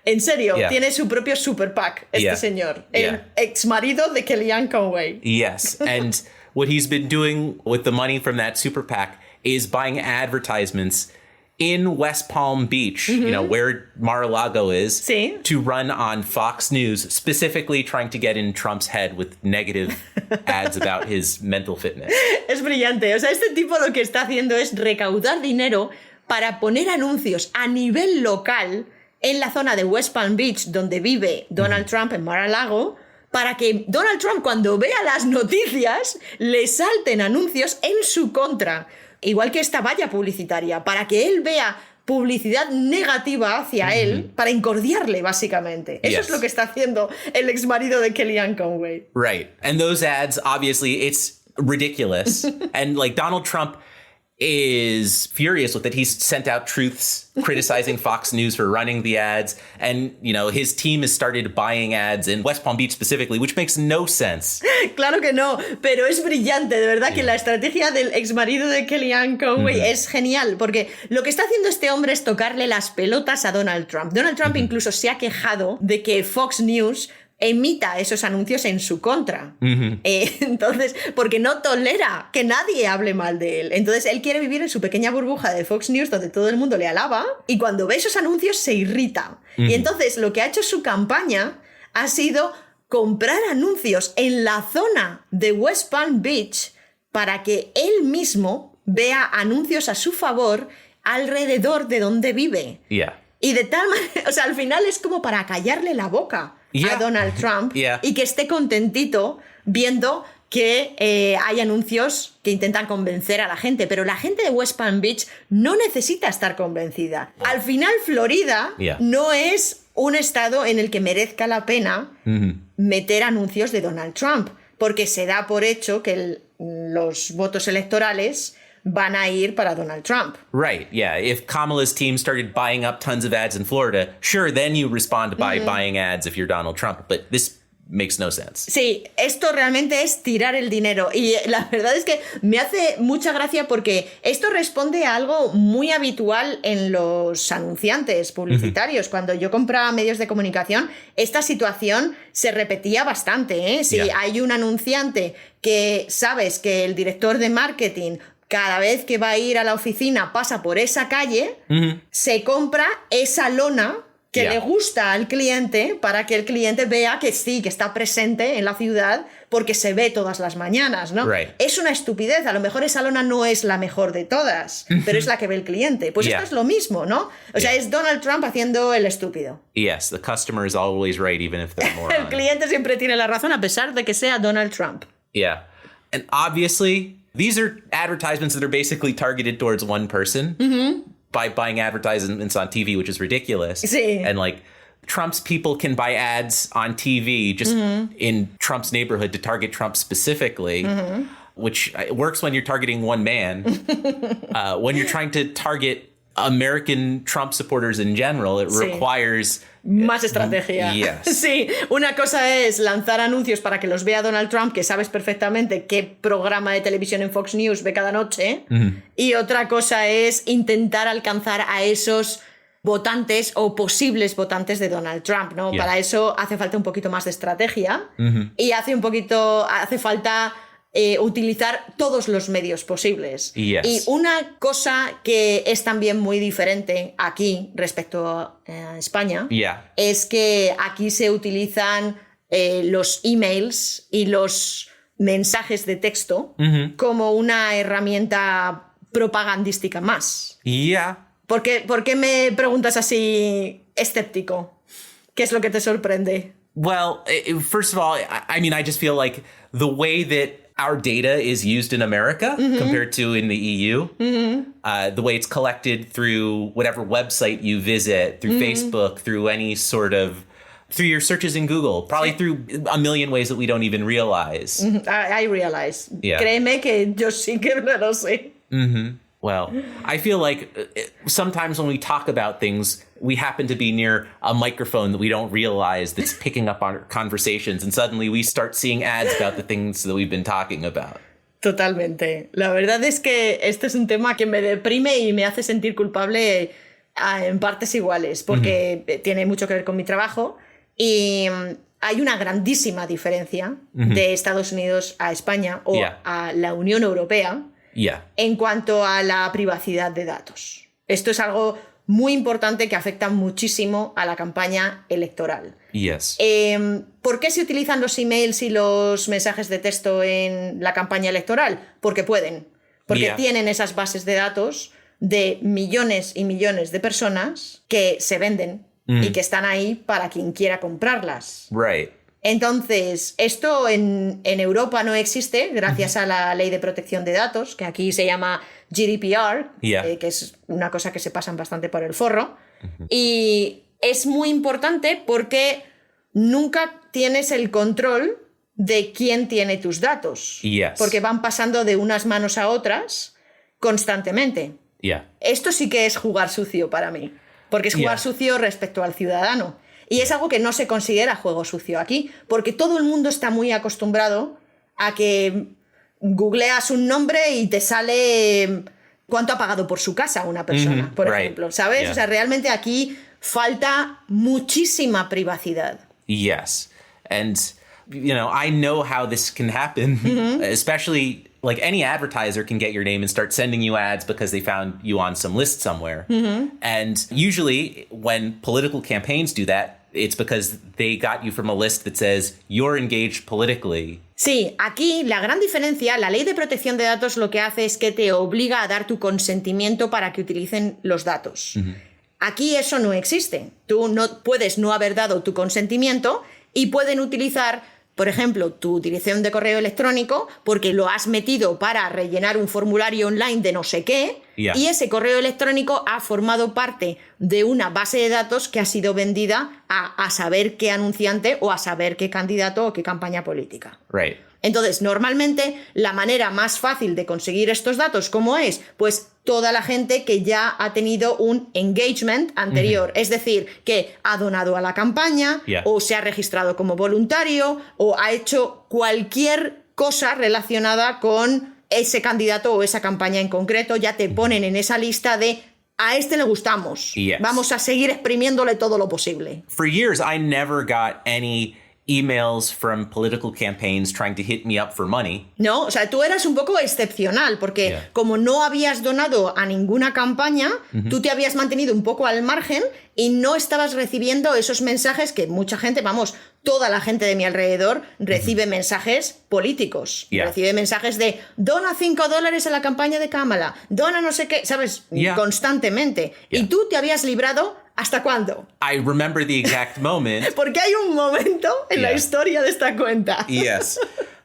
En serio, tiene su propio super PAC, señor. El ex marido de Kellyanne Conway. Yes. And what he's been doing with the money from that super PAC is buying advertisements in West Palm Beach, where Mar-a-Lago is, to run on Fox News, specifically trying to get in Trump's head with negative ads about his mental fitness. Es brillante. O sea, este tipo lo que está haciendo es recaudar dinero para poner anuncios a nivel local en la zona de West Palm Beach, donde vive Donald Trump en Mar-a-Lago, para que Donald Trump, cuando vea las noticias, le salten anuncios en su contra. Igual que esta valla publicitaria, para que él vea publicidad negativa hacia él, para incordiarle, básicamente. Eso es lo que está haciendo el exmarido de Kellyanne Conway. Right. And those ads, obviously, it's ridiculous. And like Donald Trump is furious with it. He's sent out truths criticizing Fox News for running the ads. And, you know, his team has started buying ads in West Palm Beach specifically, which makes no sense. Claro que no, pero es brillante, de verdad que la estrategia del exmarido de Kellyanne Conway es genial, porque lo que está haciendo este hombre es tocarle las pelotas a Donald Trump. Donald Trump incluso se ha quejado de que Fox News emita esos anuncios en su contra. Entonces, porque no tolera que nadie hable mal de él. Entonces, él quiere vivir en su pequeña burbuja de Fox News donde todo el mundo le alaba y cuando ve esos anuncios se irrita. Y entonces, lo que ha hecho su campaña ha sido comprar anuncios en la zona de West Palm Beach para que él mismo vea anuncios a su favor alrededor de donde vive. Yeah. Y de tal manera, o sea, al final es como para callarle la boca a Donald Trump y que esté contentito viendo que hay anuncios que intentan convencer a la gente, pero la gente de West Palm Beach no necesita estar convencida. Al final, Florida no es un estado en el que merezca la pena meter anuncios de Donald Trump, porque se da por hecho que los votos electorales van a ir para Donald Trump. Right, yeah. If Kamala's team started buying up tons of ads in Florida, sure, then you respond by buying ads if you're Donald Trump. But this makes no sense. Sí, esto realmente es tirar el dinero. Y la verdad es que me hace mucha gracia porque esto responde a algo muy habitual en los anunciantes publicitarios. Cuando yo compraba medios de comunicación, esta situación se repetía bastante, ¿eh? Si hay un anunciante que sabes que el director de marketing cada vez que va a ir a la oficina pasa por esa calle, se compra esa lona que le gusta al cliente para que el cliente vea que sí, que está presente en la ciudad porque se ve todas las mañanas, ¿no? Right. Es una estupidez, a lo mejor esa lona no es la mejor de todas, pero es la que ve el cliente. Pues esto es lo mismo, ¿no? O sea, es Donald Trump haciendo el estúpido. Yes, the customer is always right, even if they're moron. El cliente siempre tiene la razón a pesar de que sea Donald Trump. Yeah. And obviously, these are advertisements that are basically targeted towards one person by buying advertisements on TV, which is ridiculous. Sí. And like Trump's people can buy ads on TV just in Trump's neighborhood to target Trump specifically, which works when you're targeting one man. When you're trying to target American Trump supporters in general, it requires más estrategia. Yes. Sí, una cosa es lanzar anuncios para que los vea Donald Trump, que sabes perfectamente qué programa de televisión en Fox News ve cada noche, y otra cosa es intentar alcanzar a esos votantes o posibles votantes de Donald Trump, ¿no? Para eso hace falta un poquito más de estrategia y hace falta utilizar todos los medios posibles. Yes. Y una cosa que es también muy diferente aquí respecto a España es que aquí se utilizan los emails y los mensajes de texto como una herramienta propagandística más. ¿Por qué me preguntas así escéptico? ¿Qué es lo que te sorprende? Well, first of all, I mean, I just feel like the way that our data is used in America compared to in the EU, the way it's collected through whatever website you visit, through Facebook, through any sort of, through your searches in Google, probably through a million ways that we don't even realize. I realize. Yeah. Créeme que yo sí que lo sé. Well, I feel like sometimes when we talk about things, we happen to be near a microphone that we don't realize that's picking up our conversations, and suddenly we start seeing ads about the things that we've been talking about. Totalmente. La verdad es que este es un tema que me deprime y me hace sentir culpable en partes iguales, porque tiene mucho que ver con mi trabajo y hay una grandísima diferencia de Estados Unidos a España o a la Unión Europea en cuanto a la privacidad de datos. Esto es algo muy importante que afecta muchísimo a la campaña electoral. Yes. ¿Por qué se utilizan los emails y los mensajes de texto en la campaña electoral? Porque pueden. Porque tienen esas bases de datos de millones y millones de personas que se venden y que están ahí para quien quiera comprarlas. Right. Entonces, esto en Europa no existe gracias a la Ley de Protección de Datos, que aquí se llama GDPR, que es una cosa que se pasan bastante por el forro. Y es muy importante porque nunca tienes el control de quién tiene tus datos. Porque van pasando de unas manos a otras constantemente. Esto sí que es jugar sucio para mí, porque es jugar sucio respecto al ciudadano. Y es algo que no se considera juego sucio aquí, porque todo el mundo está muy acostumbrado a que googleas un nombre y te sale cuánto ha pagado por su casa una persona, por ejemplo, ¿sabes? O sea, realmente aquí falta muchísima privacidad. Yes. And, you know, I know how this can happen, especially... Like any advertiser can get your name and start sending you ads because they found you on some list somewhere. And usually when political campaigns do that, it's because they got you from a list that says you're engaged politically. Sí, aquí la gran diferencia, la Ley de Protección de Datos lo que hace es que te obliga a dar tu consentimiento para que utilicen los datos. Aquí eso no existe. Tú no puedes no haber dado tu consentimiento y pueden utilizar, por ejemplo, tu dirección de correo electrónico porque lo has metido para rellenar un formulario online de no sé qué y ese correo electrónico ha formado parte de una base de datos que ha sido vendida a saber qué anunciante o a saber qué candidato o qué campaña política. Right. Entonces, normalmente, la manera más fácil de conseguir estos datos, ¿cómo es? Pues toda la gente que ya ha tenido un engagement anterior, es decir, que ha donado a la campaña, o se ha registrado como voluntario, o ha hecho cualquier cosa relacionada con ese candidato o esa campaña en concreto, ya te ponen en esa lista de a este le gustamos, vamos a seguir exprimiéndole todo lo posible. For years, I never got any emails from political campaigns trying to hit me up for money. No, o sea, tú eras un poco excepcional porque como no habías donado a ninguna campaña, tú te habías mantenido un poco al margen y no estabas recibiendo esos mensajes que mucha gente, vamos, toda la gente de mi alrededor recibe mensajes políticos. Recibe mensajes de dona $5 a la campaña de Kamala, dona no sé qué, ¿sabes? Constantemente. Y tú te habías librado. ¿Hasta cuándo? I remember the exact moment. Porque hay un momento en la historia de esta cuenta. Yes.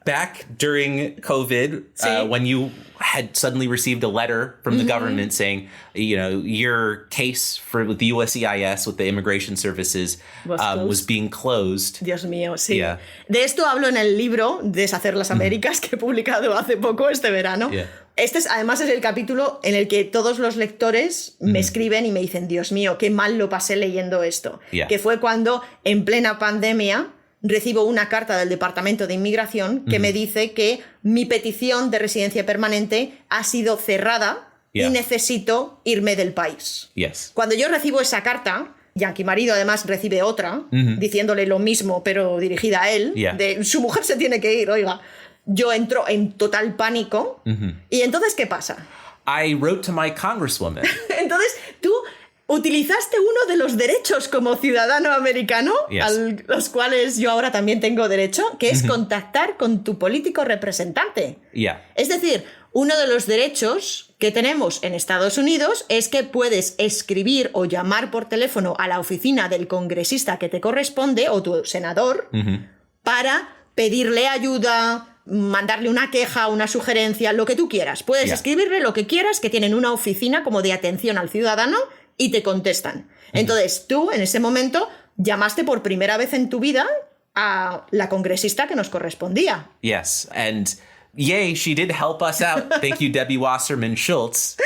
Back during COVID, when you had suddenly received a letter from the government saying, you know, your case with the USCIS, with the immigration services, was being closed. Dios mío, sí. De esto hablo en el libro Deshacer las Américas, que he publicado hace poco, este verano. Este además es el capítulo en el que todos los lectores me escriben y me dicen, Dios mío, qué mal lo pasé leyendo esto. Que fue cuando, en plena pandemia, recibo una carta del Departamento de Inmigración que me dice que mi petición de residencia permanente ha sido cerrada y necesito irme del país. Cuando yo recibo esa carta, Yankee marido además recibe otra, diciéndole lo mismo, pero dirigida a él, de su mujer se tiene que ir, oiga. Yo entro en total pánico. ¿Y entonces qué pasa? I wrote to my congresswoman. Entonces, tú utilizaste uno de los derechos como ciudadano americano, a los cuales yo ahora también tengo derecho, que es contactar con tu político representante. Es decir, uno de los derechos que tenemos en Estados Unidos es que puedes escribir o llamar por teléfono a la oficina del congresista que te corresponde o tu senador para pedirle ayuda, mandarle una queja, una sugerencia, lo que tú quieras. Puedes escribirle lo que quieras, que tienen una oficina como de atención al ciudadano y te contestan. Entonces tú, en ese momento, llamaste por primera vez en tu vida a la congresista que nos correspondía. Yes, and yay, she did help us out. Thank you, Debbie Wasserman Schultz.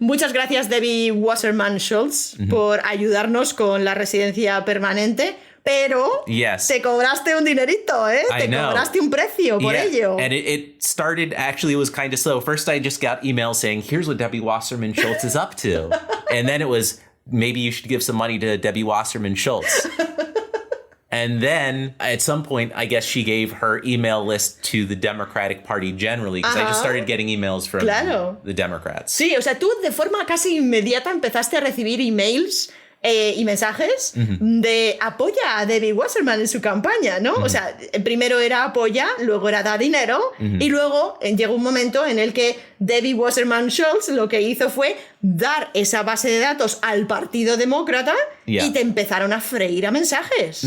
Muchas gracias, Debbie Wasserman Schultz, por ayudarnos con la residencia permanente. Pero te cobraste un dinerito, ¿eh? Te cobraste un precio por ello. And it started, actually, it was kind of slow. First, I just got emails saying, here's what Debbie Wasserman Schultz is up to. And then it was, maybe you should give some money to Debbie Wasserman Schultz. And then, at some point, I guess she gave her email list to the Democratic Party generally, because I just started getting emails from the Democrats. Sí, o sea, tú de forma casi inmediata empezaste a recibir emails y mensajes de apoya a Debbie Wasserman en su campaña, ¿no? O sea, primero era apoya, luego era da dinero, y luego llegó un momento en el que Debbie Wasserman Schultz lo que hizo fue dar esa base de datos al Partido Demócrata y te empezaron a freír a mensajes.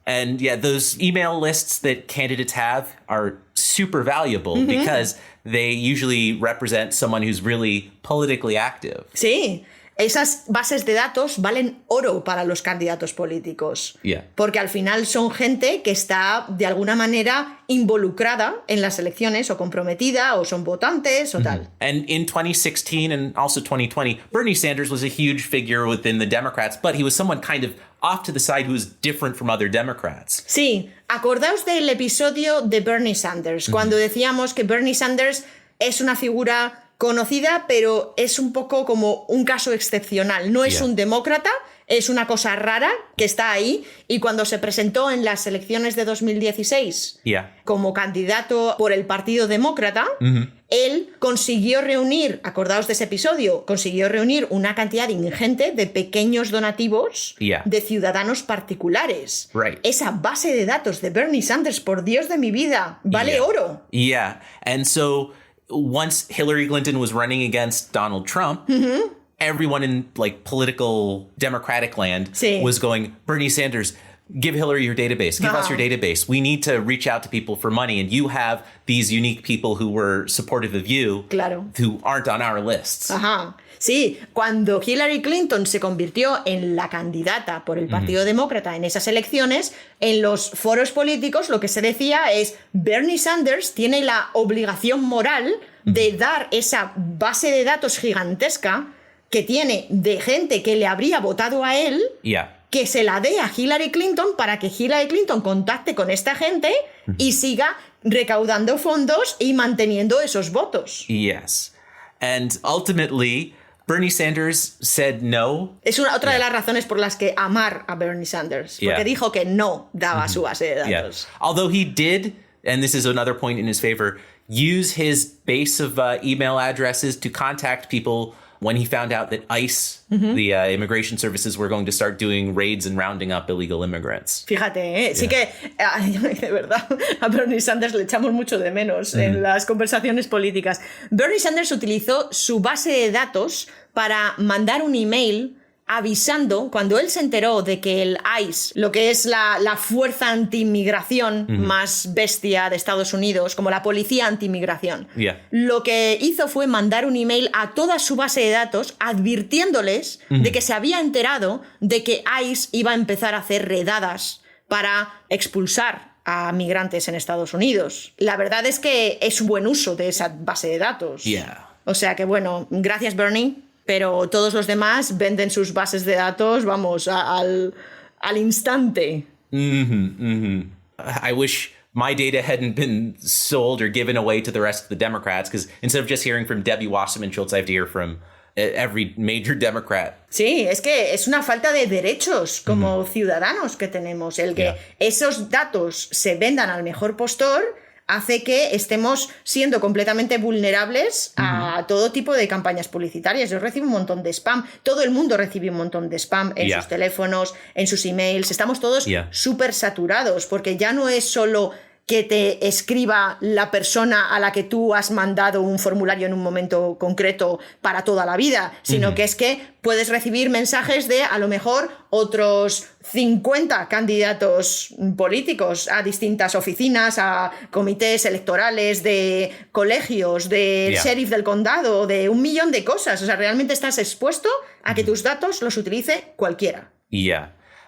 And yeah, those email lists that candidates have are super valuable because they usually represent someone who's really politically active. Sí. Esas bases de datos valen oro para los candidatos políticos. Porque al final son gente que está de alguna manera involucrada en las elecciones o comprometida o son votantes o tal. And in 2016 and also 2020, Bernie Sanders was a huge figure within the Democrats, but he was someone kind of off to the side who was different from other Democrats. Sí, acordaos del episodio de Bernie Sanders, cuando decíamos que Bernie Sanders es una figura conocida, pero es un poco como un caso excepcional. No es un demócrata, es una cosa rara que está ahí. Y cuando se presentó en las elecciones de 2016 como candidato por el Partido Demócrata, él consiguió reunir, acordaos de ese episodio, consiguió reunir una cantidad ingente de pequeños donativos de ciudadanos particulares. Esa base de datos de Bernie Sanders, por Dios de mi vida, vale oro. And so once Hillary Clinton was running against Donald Trump, everyone in like political Democratic land was going, Bernie Sanders, give Hillary your database. Give us your database. We need to reach out to people for money. And you have these unique people who were supportive of you who aren't on our lists. Sí, cuando Hillary Clinton se convirtió en la candidata por el Partido Demócrata en esas elecciones, en los foros políticos lo que se decía es Bernie Sanders tiene la obligación moral de dar esa base de datos gigantesca que tiene de gente que le habría votado a él, que se la dé a Hillary Clinton para que Hillary Clinton contacte con esta gente y siga recaudando fondos y manteniendo esos votos. And ultimately Bernie Sanders said no. Es otra de las razones por las que amar a Bernie Sanders, porque dijo que no daba su base de datos. Although he did, and this is another point in his favor, use his base of email addresses to contact people when he found out that ICE, the immigration services, were going to start doing raids and rounding up illegal immigrants. Fíjate, sí que, de verdad, a Bernie Sanders le echamos mucho de menos en las conversaciones políticas. Bernie Sanders utilizó su base de datos para mandar un email avisando, cuando él se enteró de que el ICE, lo que es la fuerza anti-inmigración más bestia de Estados Unidos, como la policía anti-inmigración, lo que hizo fue mandar un email a toda su base de datos advirtiéndoles de que se había enterado de que ICE iba a empezar a hacer redadas para expulsar a migrantes en Estados Unidos. La verdad es que es un buen uso de esa base de datos. O sea que bueno, gracias Bernie. Pero todos los demás venden sus bases de datos, vamos, al instante. I wish my data hadn't been sold or given away to the rest of the Democrats, because instead of just hearing from Debbie Wasserman Schultz, I have to hear from every major Democrat. Sí, es que es una falta de derechos como ciudadanos que tenemos. El que esos datos se vendan al mejor postor hace que estemos siendo completamente vulnerables a todo tipo de campañas publicitarias. Yo recibo un montón de spam. Todo el mundo recibe un montón de spam en sus teléfonos, en sus emails. Estamos todos súper saturados porque ya no es solo que te escriba la persona a la que tú has mandado un formulario en un momento concreto para toda la vida, sino que es que puedes recibir mensajes de a lo mejor otros 50 candidatos políticos a distintas oficinas, a comités electorales, de colegios, del sheriff del condado, de 1 millón de cosas. O sea, realmente estás expuesto a que tus datos los utilice cualquiera.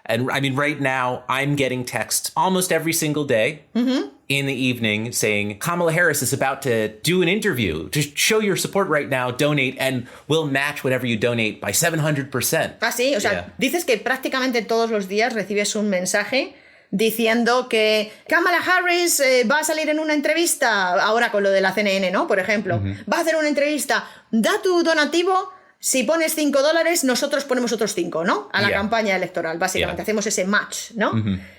And I mean, right now, I'm getting texts almost every single day in the evening saying, Kamala Harris is about to do an interview. Just show your support right now, donate, and we'll match whatever you donate by 700%. Ah, sí, o sea, dices que prácticamente todos los días recibes un mensaje diciendo que Kamala Harris va a salir en una entrevista, ahora con lo de la CNN, ¿no? Por ejemplo, va a hacer una entrevista, da tu donativo. Si pones $5, nosotros ponemos otros 5, ¿no? A la campaña electoral, básicamente. Hacemos ese match, ¿no?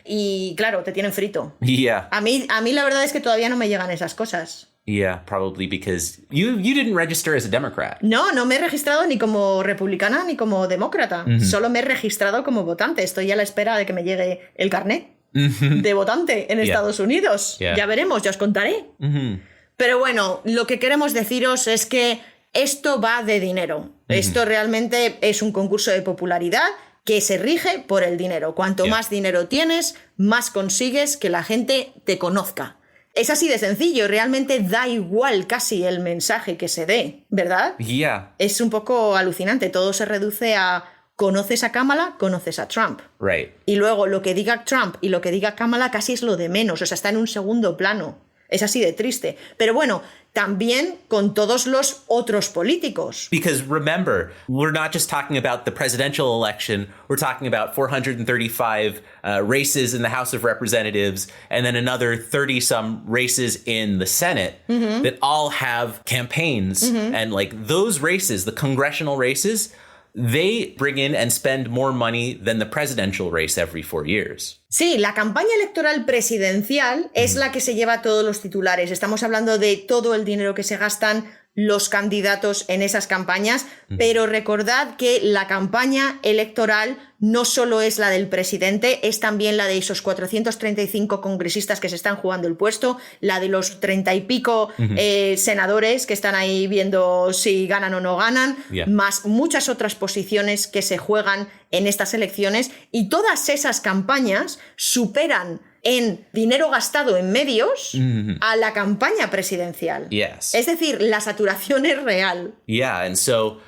Y claro, te tienen frito. A mí la verdad es que todavía no me llegan esas cosas. Yeah, probably because you didn't register as a Democrat. No, no me he registrado ni como republicana ni como demócrata. Solo me he registrado como votante. Estoy a la espera de que me llegue el carnet de votante en Estados Unidos. Ya veremos, ya os contaré. Pero bueno, lo que queremos deciros es que esto va de dinero. Esto realmente es un concurso de popularidad que se rige por el dinero. Cuanto más dinero tienes, más consigues que la gente te conozca. Es así de sencillo, realmente da igual casi el mensaje que se dé, ¿verdad? Yeah. Es un poco alucinante, todo se reduce a conoces a Kamala, conoces a Trump. Right. Y luego lo que diga Trump y lo que diga Kamala casi es lo de menos, o sea, está en un segundo plano. Es así de triste. Pero bueno, también con todos los otros políticos. Because remember, we're not just talking about the presidential election, we're talking about 435 races in the House of Representatives and then another 30-some races in the Senate that all have campaigns. And like those races, the congressional races, they bring in and spend more money than the presidential race every 4 years. Sí, la campaña electoral presidencial es la que se lleva todos los titulares. Estamos hablando de todo el dinero que se gastan los candidatos en esas campañas, pero recordad que la campaña electoral no solo es la del presidente, es también la de esos 435 congresistas que se están jugando el puesto, la de los 30 y pico senadores que están ahí viendo si ganan o no ganan, más muchas otras posiciones que se juegan en estas elecciones, y todas esas campañas superan en dinero gastado en medios a la campaña presidencial. Yes. Es decir, la saturación es real. Yeah, and so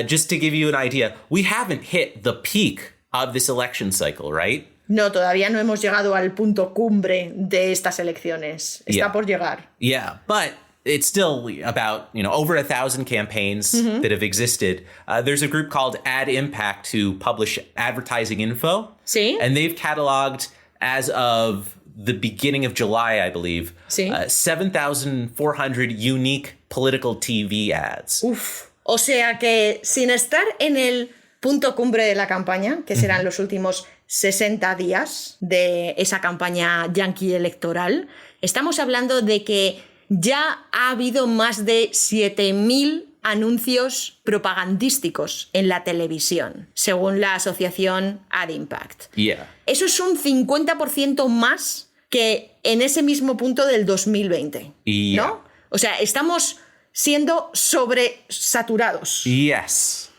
just to give you an idea, we haven't hit the peak of this election cycle, right? No, todavía no hemos llegado al punto cumbre de estas elecciones. Está por llegar. Yeah, but it's still about, over 1,000 campaigns that have existed. There's a group called Ad Impact who publish advertising info. Sí. And they've cataloged, as of the beginning of July, I believe, 7,400 unique political TV ads. Uf. O sea que sin estar en el punto cumbre de la campaña, que serán los últimos 60 días de esa campaña yanqui electoral, estamos hablando de que ya ha habido más de 7.000 anuncios propagandísticos en la televisión, según la asociación Ad Impact. Yeah. Eso es un 50% más que en ese mismo punto del 2020, ¿no? O sea, estamos siendo sobresaturados. Yes.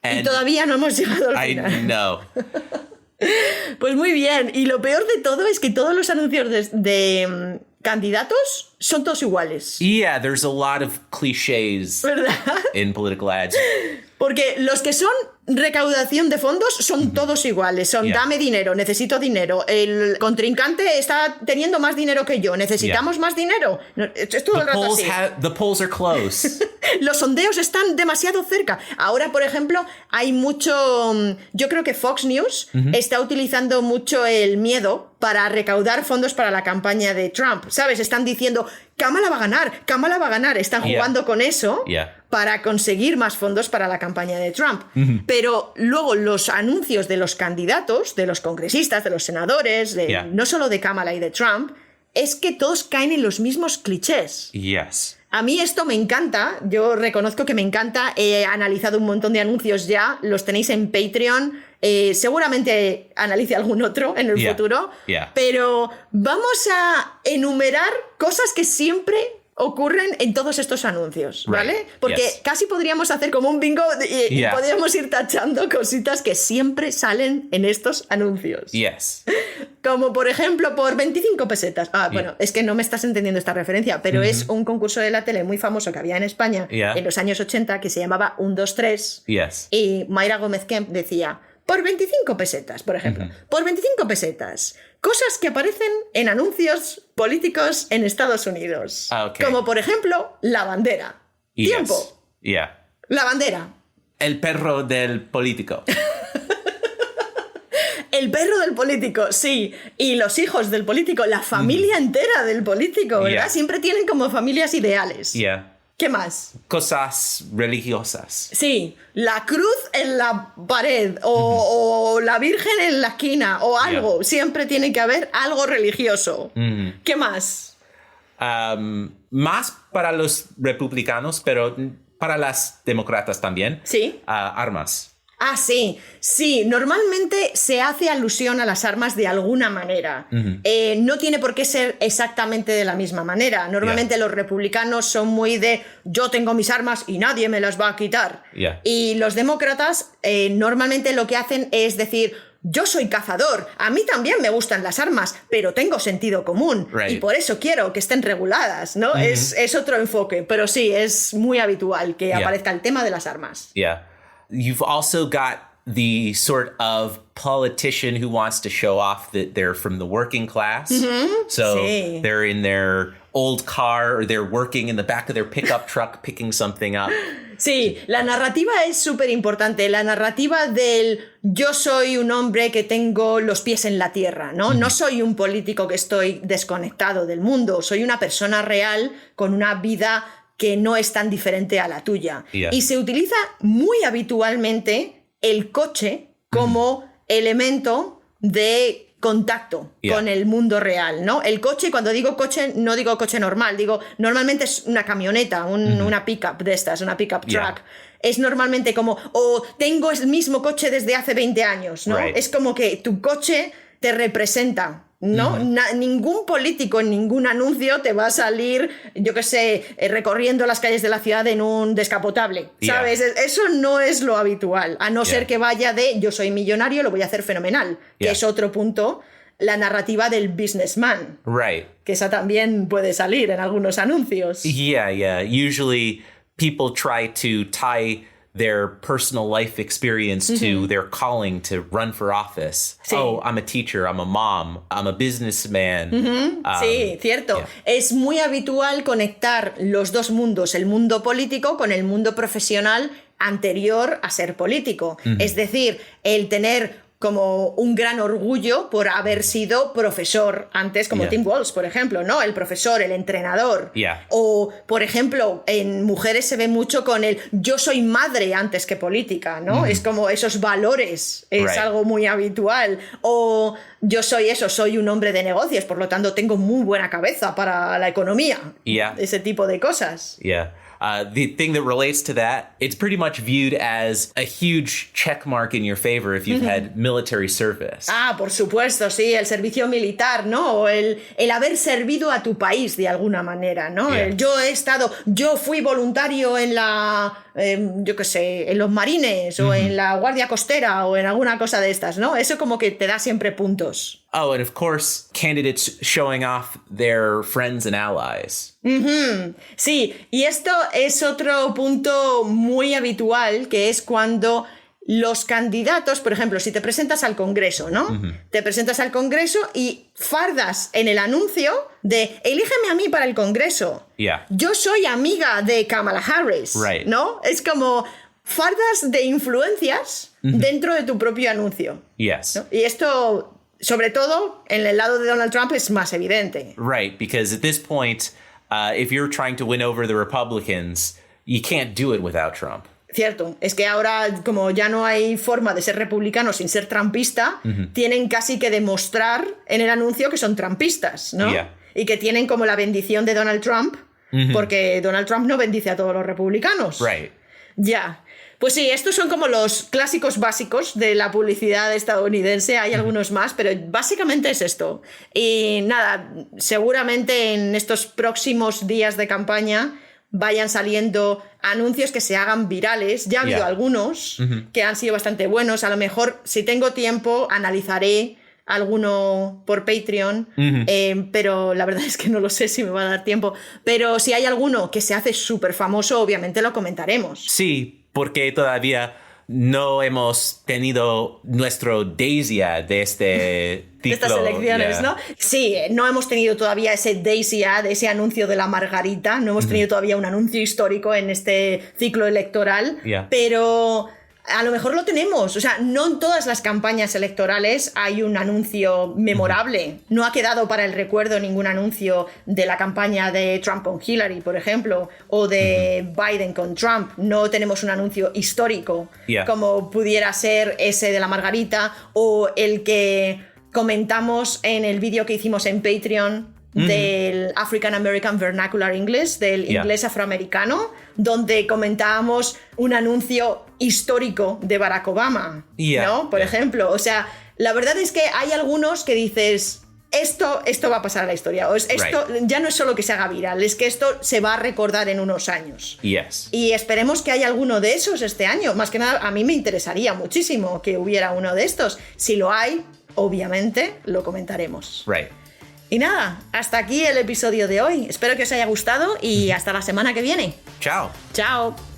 Y todavía no hemos llegado al final. I know. Pues muy bien. Y lo peor de todo es que todos los anuncios de candidatos son todos iguales. Yeah, there's a lot of cliches, ¿verdad? In political ads. Porque los que son recaudación de fondos son todos iguales. Son dame dinero, necesito dinero. El contrincante está teniendo más dinero que yo. Necesitamos más dinero. Es todo el rato así. The polls are close. Los sondeos están demasiado cerca. Ahora, por ejemplo, hay mucho... Yo creo que Fox News está utilizando mucho el miedo para recaudar fondos para la campaña de Trump. ¿Sabes? Están diciendo, Kamala va a ganar, Kamala va a ganar. Están jugando con eso para conseguir más fondos para la campaña de Trump. Pero luego los anuncios de los candidatos, de los congresistas, de los senadores, no solo de Kamala y de Trump, es que todos caen en los mismos clichés. Yes. A mí esto me encanta, yo reconozco que me encanta, he analizado un montón de anuncios ya, los tenéis en Patreon, seguramente analice algún otro en el futuro, pero vamos a enumerar cosas que siempre ocurren en todos estos anuncios, ¿vale? Porque casi podríamos hacer como un bingo y podríamos ir tachando cositas que siempre salen en estos anuncios. Yes. Como por ejemplo por 25 pesetas. Bueno, es que no me estás entendiendo esta referencia, pero es un concurso de la tele muy famoso que había en España en los años 80 que se llamaba 1, 2, 3. Y Mayra Gómez Kemp decía, por 25 pesetas, por ejemplo. Por 25 pesetas. Cosas que aparecen en anuncios políticos en Estados Unidos. Como por ejemplo, la bandera. Tiempo. La bandera. El perro del político. El perro del político, sí. Y los hijos del político, la familia entera del político, ¿verdad? Siempre tienen como familias ideales. ¿Qué más? Cosas religiosas. Sí, la cruz en la pared o la virgen en la esquina o algo. Siempre tiene que haber algo religioso. ¿Qué más? más para los republicanos, pero para las demócratas también. Sí. Armas. Ah, sí, sí, normalmente se hace alusión a las armas de alguna manera. No tiene por qué ser exactamente de la misma manera. Normalmente los republicanos son muy de yo tengo mis armas y nadie me las va a quitar. Y los demócratas normalmente lo que hacen es decir yo soy cazador, a mí también me gustan las armas, pero tengo sentido común y por eso quiero que estén reguladas, ¿no? Es otro enfoque, pero sí, es muy habitual que aparezca el tema de las armas. You've also got the sort of politician who wants to show off that they're from the working class. So they're in their old car or they're working in the back of their pickup truck picking something up. Sí, la narrativa es súper importante. La narrativa del yo soy un hombre que tengo los pies en la tierra, ¿no? No soy un político que estoy desconectado del mundo. Soy una persona real con una vida que no es tan diferente a la tuya. Y se utiliza muy habitualmente el coche como elemento de contacto con el mundo real, ¿no? El coche, cuando digo coche, no digo coche normal, digo, normalmente es una camioneta, una pickup de estas, una pickup truck. Es normalmente como, tengo el mismo coche desde hace 20 años, ¿no? Es como que tu coche te representa, ¿no? Ningún político en ningún anuncio te va a salir, yo qué sé, recorriendo las calles de la ciudad en un descapotable, ¿sabes? Eso no es lo habitual, a no ser que vaya de yo soy millonario, lo voy a hacer fenomenal, que es otro punto, la narrativa del businessman. Que esa también puede salir en algunos anuncios. Usually people try to tie their personal life experience to their calling to run for office. I'm a teacher, I'm a mom, I'm a businessman. Sí, cierto. Es muy habitual conectar los dos mundos, el mundo político con el mundo profesional anterior a ser político. Es decir, el tener como un gran orgullo por haber sido profesor antes, como Tim Walz, por ejemplo, ¿no? El profesor, el entrenador. O, por ejemplo, en mujeres se ve mucho con el yo soy madre antes que política, ¿no? Es como esos valores, es algo muy habitual. O yo soy un hombre de negocios, por lo tanto tengo muy buena cabeza para la economía. Ese tipo de cosas. The thing that relates to that, it's pretty much viewed as a huge check mark in your favor if you've had military service. Por supuesto, sí, el servicio militar, ¿no? O el haber servido a tu país de alguna manera, ¿no? Yo fui voluntario en yo qué sé, en los marines o en la guardia costera o en alguna cosa de estas, ¿no? Eso como que te da siempre puntos. And of course, candidates showing off their friends and allies. Sí, y esto es otro punto muy habitual, que es cuando los candidatos, por ejemplo, si te presentas al Congreso, ¿no? Te presentas al Congreso y fardas en el anuncio de elígeme a mí para el Congreso. Yo soy amiga de Kamala Harris, ¿no? Es como fardas de influencias dentro de tu propio anuncio. ¿no? Y esto, sobre todo, en el lado de Donald Trump es más evidente. Because at this point, if you're trying to win over the Republicans, you can't do it without Trump. Cierto, es que ahora, como ya no hay forma de ser republicano sin ser trumpista, tienen casi que demostrar en el anuncio que son trumpistas, ¿no? Y que tienen como la bendición de Donald Trump, porque Donald Trump no bendice a todos los republicanos. Pues sí, estos son como los clásicos básicos de la publicidad estadounidense. Hay algunos más, pero básicamente es esto. Y nada, seguramente en estos próximos días de campaña vayan saliendo anuncios que se hagan virales. Ya ha habido algunos que han sido bastante buenos. A lo mejor, si tengo tiempo, analizaré alguno por Patreon, pero la verdad es que no lo sé si me va a dar tiempo. Pero si hay alguno que se hace súper famoso, obviamente lo comentaremos. Sí, porque todavía no hemos tenido nuestro Daisy Ad de este ciclo. De estas elecciones, ¿no? Sí, no hemos tenido todavía ese Daisy Ad, ese anuncio de la margarita, no hemos tenido todavía un anuncio histórico en este ciclo electoral, pero a lo mejor lo tenemos. O sea, no en todas las campañas electorales hay un anuncio memorable. No ha quedado para el recuerdo ningún anuncio de la campaña de Trump con Hillary, por ejemplo, o de Biden con Trump. No tenemos un anuncio histórico como pudiera ser ese de la margarita o el que comentamos en el vídeo que hicimos en Patreon del African American Vernacular English, del inglés afroamericano, donde comentábamos un anuncio histórico de Barack Obama, ¿no? Por ejemplo, o sea, la verdad es que hay algunos que dices... Esto va a pasar a la historia. Esto ya no es solo que se haga viral, es que esto se va a recordar en unos años. Yes. Y esperemos que haya alguno de esos este año. Más que nada, a mí me interesaría muchísimo que hubiera uno de estos. Si lo hay, obviamente lo comentaremos. Right. Y nada, hasta aquí el episodio de hoy. Espero que os haya gustado y hasta la semana que viene. Ciao. Chao.